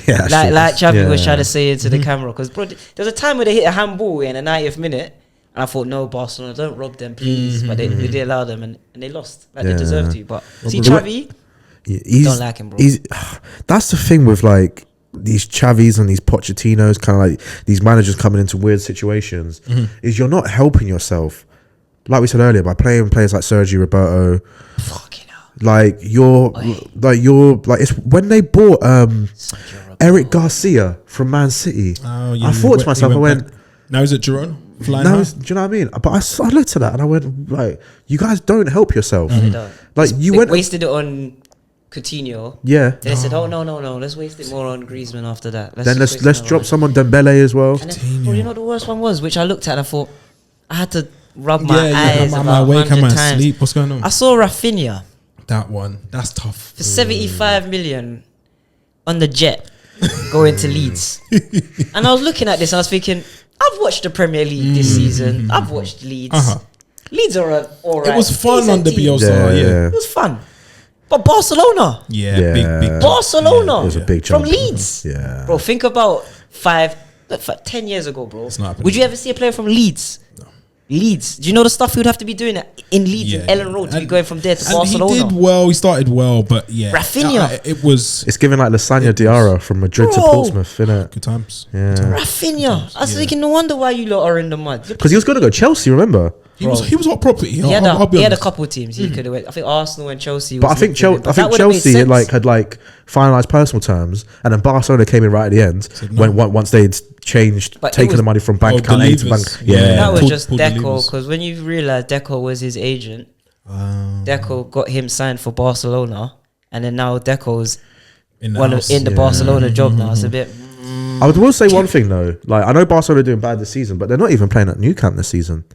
Speaker 2: Yeah,
Speaker 3: like Xavi was trying to say into
Speaker 1: Mm-hmm.
Speaker 3: the camera, because bro, there was a time where they hit a handball in the 90th minute, and I thought, no, Barcelona, don't rob them, please. But they did allow them, and they lost. Like, they deserve to. But see, Xavi, don't like him, bro.
Speaker 2: That's the thing with like these Xavis and these Pochettinos, kind of like these managers coming into weird situations, is you're not helping yourself. Like we said earlier, by playing players like Sergio Roberto,
Speaker 3: Fucking hell.
Speaker 2: like it's when they bought Eric Garcia from Man City.
Speaker 1: Oh, yeah,
Speaker 2: I thought to myself, I went,
Speaker 1: now is it Girona? Flying
Speaker 2: now
Speaker 1: high?
Speaker 2: do you know what I mean? But I looked at that and I went, like, you guys don't help yourself.
Speaker 3: They don't.
Speaker 2: Like you
Speaker 3: They
Speaker 2: went,
Speaker 3: wasted it on Coutinho.
Speaker 2: yeah.
Speaker 3: Then they said, oh, no, let's waste it more on Griezmann after that.
Speaker 2: Then
Speaker 3: just
Speaker 2: let's
Speaker 3: waste it
Speaker 2: drop
Speaker 3: on-
Speaker 2: someone Dembele as well.
Speaker 3: And then, bro, you know what the worst one was, which I looked at and I thought, I had to rub my
Speaker 1: Yeah,
Speaker 3: eyes
Speaker 1: am
Speaker 3: about
Speaker 1: I awake? Am
Speaker 3: 100
Speaker 1: I
Speaker 3: times.
Speaker 1: asleep? What's going on?
Speaker 3: I saw Rafinha
Speaker 1: That one, that's tough.
Speaker 3: for 75 million on the jet going to Leeds. And I was looking at this and I was thinking, I've watched the Premier League this season. I've watched Leeds. Leeds are an alright.
Speaker 1: It was fun
Speaker 3: decent
Speaker 1: under
Speaker 3: team.
Speaker 1: Bielsa, yeah.
Speaker 3: It was fun. But Barcelona.
Speaker 1: Yeah, big.
Speaker 3: Barcelona.
Speaker 2: It was a big
Speaker 3: from
Speaker 2: jump.
Speaker 3: Leeds.
Speaker 2: Yeah.
Speaker 3: Bro, think about 10 years ago, bro.
Speaker 1: It's not happening.
Speaker 3: Would you ever see a player from Leeds? No. Leeds. Do you know the stuff he would have to be doing in Leeds and Ellen Road to be going from there to Barcelona?
Speaker 1: He did well. He started well, but yeah,
Speaker 3: Rafinha.
Speaker 1: it was
Speaker 2: It's giving like Lasagna Diarra from Madrid to
Speaker 3: Bro.
Speaker 2: Portsmouth, innit?
Speaker 1: good times.
Speaker 2: Yeah.
Speaker 3: Rafinha. I was thinking, no wonder why you lot are in the mud.
Speaker 2: Because he was going to go Chelsea, remember?
Speaker 1: He was hot property.
Speaker 3: He had
Speaker 1: I'll be
Speaker 3: a
Speaker 1: honest.
Speaker 3: couple of teams he could have went. I think Arsenal and Chelsea.
Speaker 2: But I
Speaker 3: was
Speaker 2: think
Speaker 3: looking at it, but that
Speaker 2: Chelsea
Speaker 3: would've made
Speaker 2: had
Speaker 3: sense.
Speaker 2: finalised personal terms, and then Barcelona came in right at the end
Speaker 1: no.
Speaker 2: once they'd changed,
Speaker 3: But it
Speaker 2: taken
Speaker 3: was-
Speaker 2: the money from bank
Speaker 1: Oh,
Speaker 2: account
Speaker 1: the
Speaker 2: A to bank.
Speaker 1: levers.
Speaker 2: Yeah.
Speaker 3: That was
Speaker 1: Pulled-
Speaker 3: just
Speaker 1: pulled the
Speaker 3: Deco,
Speaker 1: levers.
Speaker 3: because when you realise Deco was his agent, Deco got him signed for Barcelona, and then now Deco's
Speaker 1: in the
Speaker 3: in
Speaker 1: house.
Speaker 3: the Barcelona job now. It's a bit.
Speaker 2: I will say one thing though, like I know Barcelona are doing bad this season, but they're not even playing at Nou Camp this season.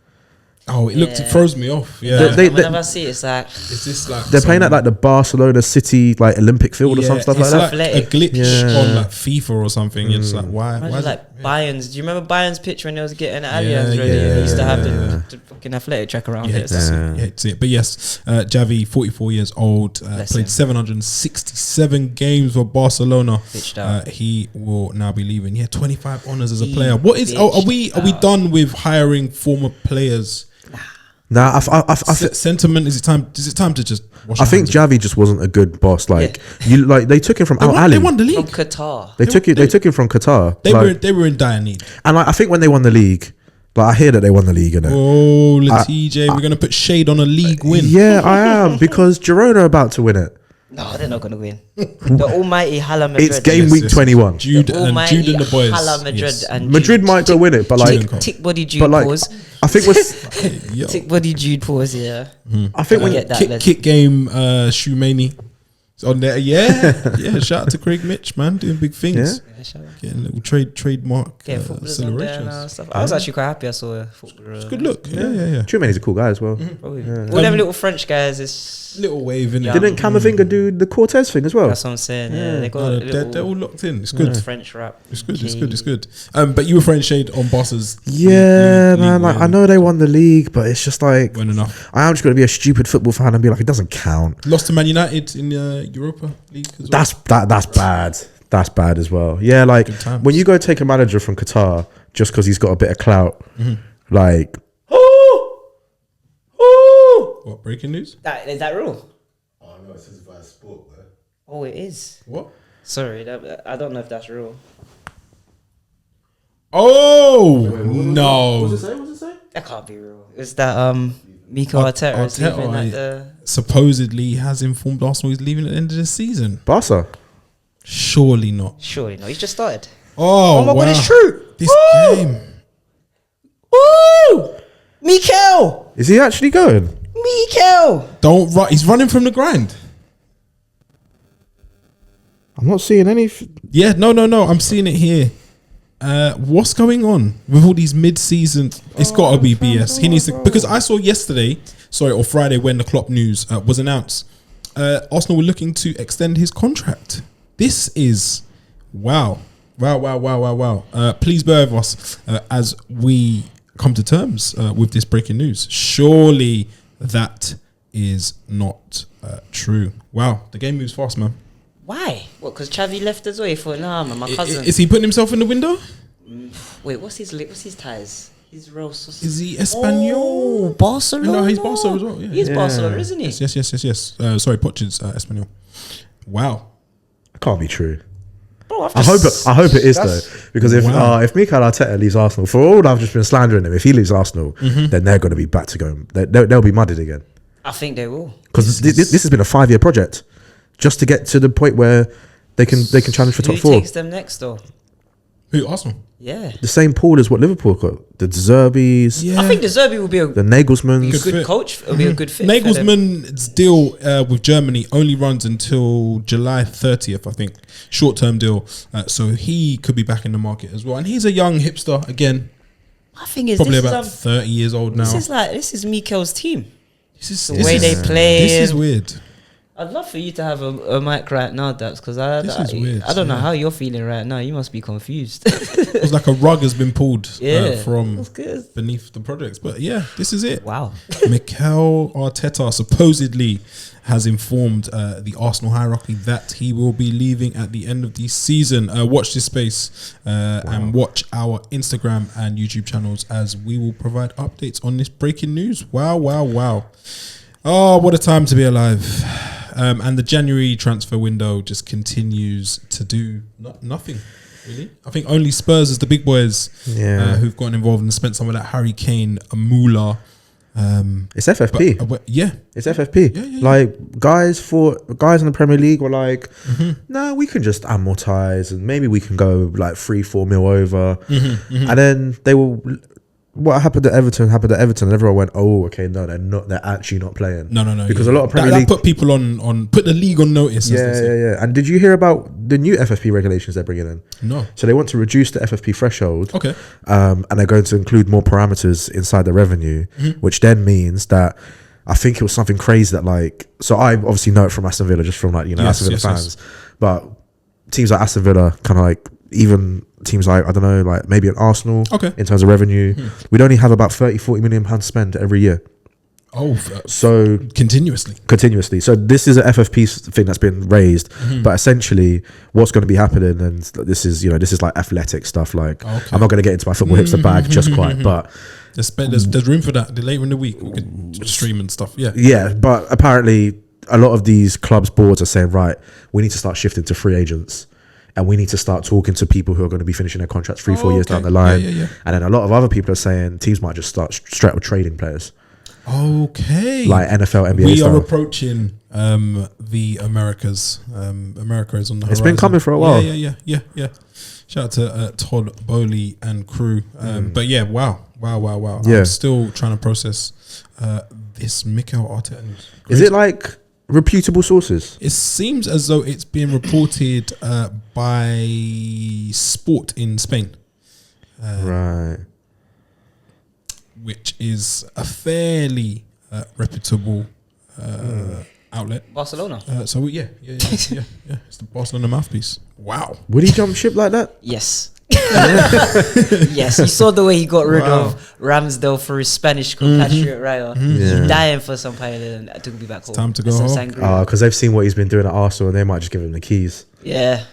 Speaker 1: Oh, it throws me off. Yeah,
Speaker 3: Whenever I see it, it's like
Speaker 1: is this like
Speaker 2: they're playing at like the Barcelona City like Olympic field or some stuff like
Speaker 1: it's
Speaker 2: that.
Speaker 1: like a glitch on like FIFA or something. It's like why is
Speaker 3: like
Speaker 1: it?
Speaker 3: Bayern's. Do you remember Bayern's picture when they was getting Allianz ready? They used to have the fucking athletic track around it.
Speaker 1: It's it. But yes, Xavi, 44 years old, played 767 games for Barcelona. He will now be leaving. 25 honors as a player. What is? Are we done with hiring former players?
Speaker 2: Nah,
Speaker 1: sentiment. Is it time to just? Wash
Speaker 2: I think Xavi just wasn't a good boss. Like they took him from Al
Speaker 1: They
Speaker 2: Ali.
Speaker 1: won the league
Speaker 3: From Qatar.
Speaker 2: They took him from Qatar.
Speaker 1: They were in dire need.
Speaker 2: And like, I think when they won the league, like I hear that they won the league, innit?
Speaker 1: Oh, TJ, we're gonna put shade on a league win.
Speaker 2: Yeah, I am, because Girona are about to win it.
Speaker 3: No, they're not going to win. The almighty Hala Madrid.
Speaker 2: It's game week 21.
Speaker 1: Jude and the boys.
Speaker 3: Hala Madrid and
Speaker 2: Madrid might go win it, but like
Speaker 3: tick body Jude pause.
Speaker 2: I think with
Speaker 3: Tick body Jude pause. Yeah,
Speaker 2: I think when
Speaker 1: kick game Shoemani on there. Yeah. Shout out to Craig Mitch, man, doing big things. Getting little trademark
Speaker 3: footballers on there and stuff. I was actually quite happy I saw a footballer.
Speaker 1: It's a good look. Yeah.
Speaker 2: Truman's a cool guy as well.
Speaker 3: All them little French guys is
Speaker 1: little wave in it.
Speaker 2: Didn't Camavinga do the Cortez thing as well?
Speaker 3: That's what I'm saying. Yeah, they got
Speaker 1: they're all locked in. It's good.
Speaker 3: French rap.
Speaker 1: It's good. But you were throwing shade on bosses.
Speaker 2: Man. Like I know they won the league, but it's just like
Speaker 1: weren't enough.
Speaker 2: I am just going to be a stupid football fan and be like, it doesn't count.
Speaker 1: Lost to Man United in the Europa League as well.
Speaker 2: That's bad. That's bad as well. Yeah, like when you go take a manager from Qatar just because he's got a bit of clout, like.
Speaker 1: What, breaking news?
Speaker 3: Is that real?
Speaker 4: Oh no, it says via sport there.
Speaker 3: Oh, it is.
Speaker 1: What?
Speaker 3: Sorry, I don't know if that's real.
Speaker 1: Oh no!
Speaker 4: What's it say?
Speaker 3: That can't be real. It's that Mikel Arteta is leaving at the.
Speaker 1: Supposedly has informed Arsenal he's leaving at the end of the season.
Speaker 2: Barca?
Speaker 1: Surely not.
Speaker 3: He's just started.
Speaker 1: Oh
Speaker 3: my
Speaker 1: wow.
Speaker 3: God, it's true.
Speaker 1: This game.
Speaker 3: Woo! Mikel!
Speaker 2: Is he actually going?
Speaker 3: Mikel!
Speaker 1: Don't run. He's running from the grind.
Speaker 2: I'm not seeing any.
Speaker 1: Yeah, no. I'm seeing it here. What's going on with all these mid-season? It's got to be BS. He needs to, because I saw or Friday when the Klopp news was announced. Arsenal were looking to extend his contract. This is wow. Please bear with us as we come to terms with this breaking news. Surely that is not true. Wow, the game moves fast, man.
Speaker 3: Why? What? Because Xavi left as well. He thought, nah, man, my cousin.
Speaker 1: Is he putting himself in the window?
Speaker 3: Wait, what's his ties? He's real.
Speaker 1: Is he Espanol?
Speaker 3: Oh, Barcelona.
Speaker 1: No, he's Barcelona as well. Yeah.
Speaker 3: He's Barcelona, isn't he?
Speaker 1: Yes. Sorry, Poch is Espanol. Wow,
Speaker 2: Can't be true.
Speaker 3: Bro,
Speaker 2: I hope it is though, because if Mikel Arteta leaves Arsenal, for all I've just been slandering him, if he leaves Arsenal, then they're going to be back to going. They'll be mudded again.
Speaker 3: I think they will,
Speaker 2: because this has been a 5-year project just to get to the point where they can challenge for top 4.
Speaker 3: Who takes them next though?
Speaker 1: Who? Arsenal?
Speaker 3: Yeah,
Speaker 2: the same pool as what Liverpool got. The Zerbis.
Speaker 3: Yeah, I think the Zerbi will be
Speaker 2: the Nagelsmans.
Speaker 3: Good coach. It'll be a good fit.
Speaker 1: Nagelsmann's deal with Germany only runs until July 30th, I think. Short-term deal, so he could be back in the market as well. And he's a young hipster again.
Speaker 3: My thing is,
Speaker 1: probably about 30 years old now.
Speaker 3: This is Mikel's team.
Speaker 1: The
Speaker 3: way they play.
Speaker 1: This is weird.
Speaker 3: I'd love for you to have a mic right now, Daps, because I don't know how you're feeling right now. You must be confused.
Speaker 1: It's like a rug has been pulled from
Speaker 3: good.
Speaker 1: beneath the projects. But yeah, this is it.
Speaker 3: Wow.
Speaker 1: Mikel Arteta supposedly has informed the Arsenal hierarchy that he will be leaving at the end of the season. Watch this space and watch our Instagram and YouTube channels as we will provide updates on this breaking news. Wow. Oh, what a time to be alive. And the January transfer window just continues to do nothing, really. I think only Spurs is the big boys who've gotten involved and spent some of that Harry Kane, Moolah.
Speaker 2: It's FFP.
Speaker 1: Yeah.
Speaker 2: It's FFP.
Speaker 1: Yeah.
Speaker 2: Like, guys in the Premier League were like, no, we can just amortize and maybe we can go like 3-4 mil over. And then they were what happened at Everton happened at Everton, and everyone went, "Oh, okay, no, they're not. They're actually not playing."
Speaker 1: No.
Speaker 2: Because a lot of Premier
Speaker 1: that
Speaker 2: League
Speaker 1: put people on put the league on notice.
Speaker 2: Yeah. And did you hear about the new FFP regulations they're bringing in?
Speaker 1: No.
Speaker 2: So they want to reduce the FFP threshold.
Speaker 1: Okay.
Speaker 2: And they're going to include more parameters inside the revenue, which then means that I think it was something crazy that like. So I obviously know it from Aston Villa, just from like Aston Villa fans, but teams like Aston Villa, kind of like even teams like I don't know, like maybe an Arsenal.
Speaker 1: Okay.
Speaker 2: In terms of revenue, we'd only have about 30-40 million pounds spent every year.
Speaker 1: Oh,
Speaker 2: so continuously. So this is an FFP thing that's been raised, but essentially what's going to be happening, and this is like athletic stuff. Like I'm not going to get into my football hipster bag just quite, but
Speaker 1: there's room for that. Later in the week we could stream and stuff. Yeah.
Speaker 2: But apparently a lot of these clubs boards are saying, right, we need to start shifting to free agents. And we need to start talking to people who are going to be finishing their contracts 3-4 years down the line.
Speaker 1: Yeah.
Speaker 2: And then a lot of other people are saying teams might just start straight with trading players.
Speaker 1: Okay.
Speaker 2: Like NFL, NBA
Speaker 1: We
Speaker 2: stuff.
Speaker 1: are approaching the Americas. America is on the horizon.
Speaker 2: It's been coming for a while.
Speaker 1: Yeah. Shout out to Todd Bowley and crew. But yeah, wow.
Speaker 2: Yeah.
Speaker 1: I'm still trying to process this Mikel Arteta news.
Speaker 2: Is it like reputable sources?
Speaker 1: It seems as though it's being reported by Sport in Spain.
Speaker 2: Right.
Speaker 1: Which is a fairly reputable outlet.
Speaker 3: Barcelona.
Speaker 1: So yeah. It's the Barcelona mouthpiece. Wow.
Speaker 2: Would he jump ship like that?
Speaker 3: Yes. Yes, you saw the way he got rid of Ramsdale for his Spanish compatriot Raya. He's dying for some pilot and to be back home.
Speaker 1: Time to go home.
Speaker 2: Because they've seen what he's been doing at Arsenal, and they might just give him the keys.
Speaker 3: Yeah,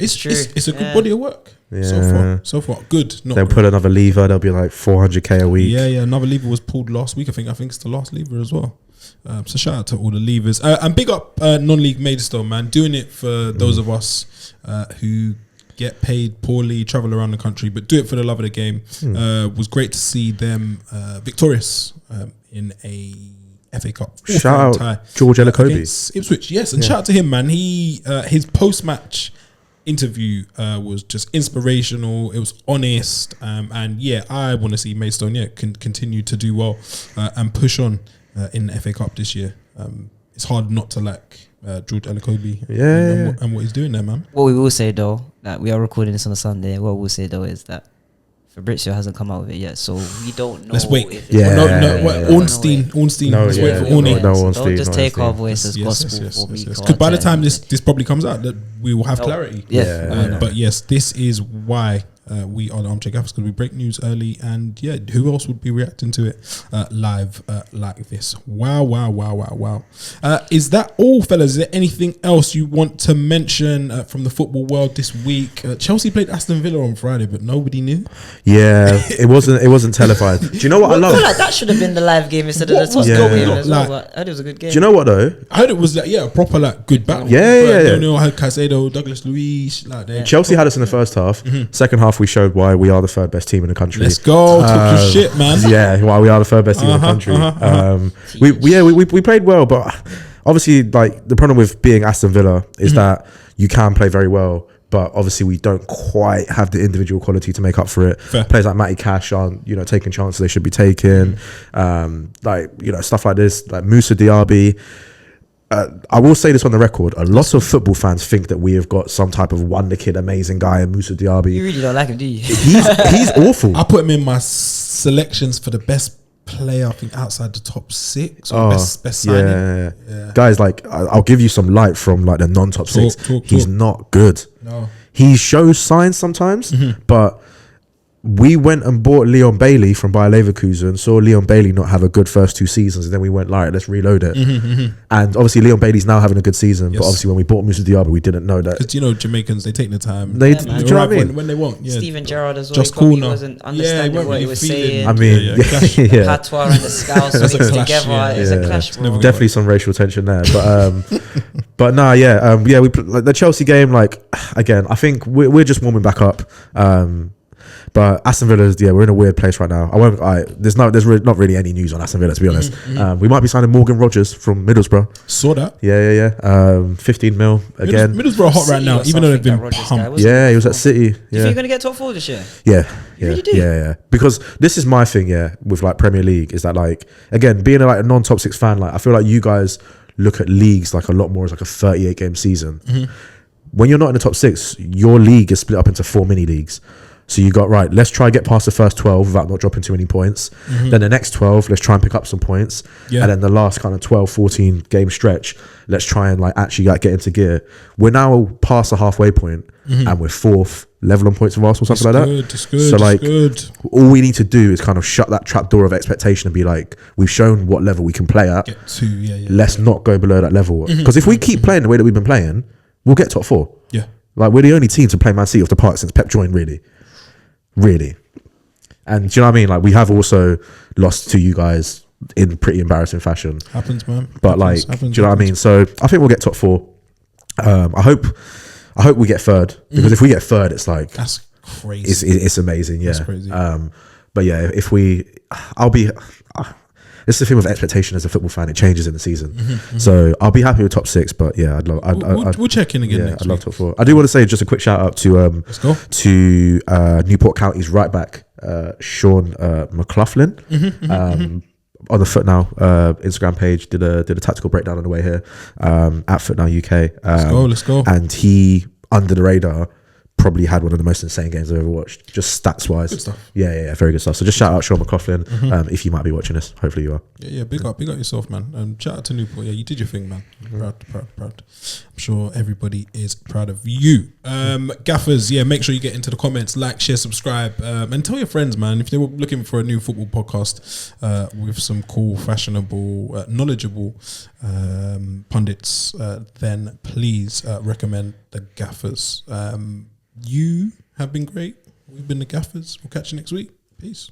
Speaker 1: it's
Speaker 3: true.
Speaker 1: It's a good body of work.
Speaker 2: Yeah.
Speaker 1: So far, good.
Speaker 2: They'll put another lever. They'll be like 400k a week.
Speaker 1: Yeah. Another lever was pulled last week. I think it's the last lever as well. So shout out to all the levers and big up non-league Maidstone, man. Doing it for those of us who get paid poorly, travel around the country, but do it for the love of the game. Was great to see them victorious in a FA Cup.
Speaker 2: Shout out George Elokobi.
Speaker 1: Ipswich, yes, and shout out to him, man. He his post-match interview was just inspirational. It was honest, and yeah, I want to see Maidstone continue to do well and push on in the FA Cup this year. It's hard not to like George Elokobi and what he's doing there, man.
Speaker 3: What we will say though, that we are recording this on a Sunday, what we'll say though is that Fabrizio hasn't come out with it yet, so we don't know.
Speaker 1: Let's wait.
Speaker 2: Yeah.
Speaker 1: Ornstein. Let's wait for Ornstein.
Speaker 3: Don't just take our voice as gospel for me.
Speaker 1: Because by the time this probably comes out, that we will have clarity. But yes, this is why we are the Armchair Gaffers, because we break news early, and yeah, who else would be reacting to it live like this? Wow. Is that all, fellas? Is there anything else you want to mention from the football world this week? Chelsea played Aston Villa on Friday, but nobody knew.
Speaker 2: Yeah, it wasn't televised. Do you know what I love?
Speaker 3: I feel like that should have been the live game instead of the top game as well. But I heard it was a good game.
Speaker 2: Do you know what though?
Speaker 1: I heard it was a proper good battle.
Speaker 2: Yeah.
Speaker 1: I had Caicedo, Douglas Luiz,
Speaker 2: Chelsea had us in the first half. Second half, we showed why we are the third best team in the country.
Speaker 1: Let's go. Talk your shit, man.
Speaker 2: Yeah, why we are the third best team in the country. We played well, but obviously, like the problem with being Aston Villa is that you can play very well, but obviously we don't quite have the individual quality to make up for it.
Speaker 1: Fair.
Speaker 2: Players like Matty Cash aren't, taking chances they should be taking. Stuff like this, like Moussa Diaby. I will say this on the record. A lot of football fans think that we have got some type of wonder kid, amazing guy, and Moussa Diaby.
Speaker 3: You really don't like him, do you?
Speaker 2: He's awful.
Speaker 1: I put him in my selections for the best player, I think, outside the top 6 or best signing.
Speaker 2: Yeah. Guys, I'll give you some light from the non-top 6. He's not good.
Speaker 1: No.
Speaker 2: He shows signs sometimes, but we went and bought Leon Bailey from Bayer Leverkusen, saw Leon Bailey not have a good first 2 seasons, and then we went, let's reload it. And obviously Leon Bailey's now having a good season, but obviously when we bought Moussa Diaby, we didn't know that.
Speaker 1: Because Jamaicans, they take the time.
Speaker 2: Do you know what I mean?
Speaker 1: When they want. Yeah.
Speaker 3: Steven Gerrard as well.
Speaker 1: Just
Speaker 3: he probably
Speaker 1: cool now.
Speaker 3: wasn't understanding what he was saying.
Speaker 2: I mean,
Speaker 3: The patois and the scouse
Speaker 1: That's a
Speaker 3: mixed
Speaker 1: clash,
Speaker 3: together. It's a clash, bro.
Speaker 2: Definitely some racial tension there, but we the Chelsea game. Again, I think we're just warming back up. But Aston Villa, we're in a weird place right now. There's not really any news on Aston Villa, to be honest. We might be signing Morgan Rogers from Middlesbrough.
Speaker 1: Saw that.
Speaker 2: Yeah. 15 mil again.
Speaker 1: Middlesbrough are hot right now, even though they've been pumped.
Speaker 2: Yeah, he was at City.
Speaker 3: You think you're gonna get top 4 this year?
Speaker 2: Yeah.
Speaker 3: You really do?
Speaker 2: Yeah. Because this is my thing, with like Premier League, is that like, again, being a non-top 6 fan, like I feel like you guys look at leagues like a lot more as like a 38 game season. When you're not in the top 6, your league is split up into 4 mini leagues. So you got, right, let's try get past the first 12 without not dropping too many points. Then the next 12, let's try and pick up some points. And then the last kind of 12, 14 game stretch, let's try and like actually like get into gear. We're now past the halfway point and we're 4th, level on points of Arsenal, something like that.
Speaker 1: It's good.
Speaker 2: So like, all we need to do is kind of shut that trap door of expectation and be like, we've shown what level we can play at. Let's not go below that level. Because if we keep playing the way that we've been playing, we'll get top 4.
Speaker 1: Yeah.
Speaker 2: Like, we're the only team to play Man City off the park since Pep joined, really. And do you know what I mean? Like, we have also lost to you guys in pretty embarrassing fashion.
Speaker 1: Happens, man.
Speaker 2: But do you know what I mean? So I think we'll get top 4. I hope we get 3rd, because if we get 3rd, it's like,
Speaker 1: that's crazy.
Speaker 2: It's amazing. Yeah.
Speaker 1: That's crazy.
Speaker 2: But yeah, it's the thing with expectation as a football fan. It changes in the season. So I'll be happy with top 6, but yeah,
Speaker 1: we'll check in again.
Speaker 2: I'd love top 4. I do want to say just a quick shout out to Newport County's right back, Sean McLaughlin. On the Foot Now Instagram page, did a tactical breakdown on the way here at Foot Now UK.
Speaker 1: Let's go.
Speaker 2: And he, under the radar, probably had one of the most insane games I've ever watched, just stats wise.
Speaker 1: Good stuff.
Speaker 2: Yeah, very good stuff. So just shout out Sean McLaughlin, if you might be watching this. Hopefully you are.
Speaker 1: Yeah, big up yourself, man. Shout out to Newport. Yeah, you did your thing, man. Proud. I'm sure everybody is proud of you. Gaffers, make sure you get into the comments, like, share, subscribe, and tell your friends, man. If they were looking for a new football podcast with some cool, fashionable, knowledgeable pundits, then please recommend the Gaffers. You have been great. We've been the Gaffers. We'll catch you next week. Peace.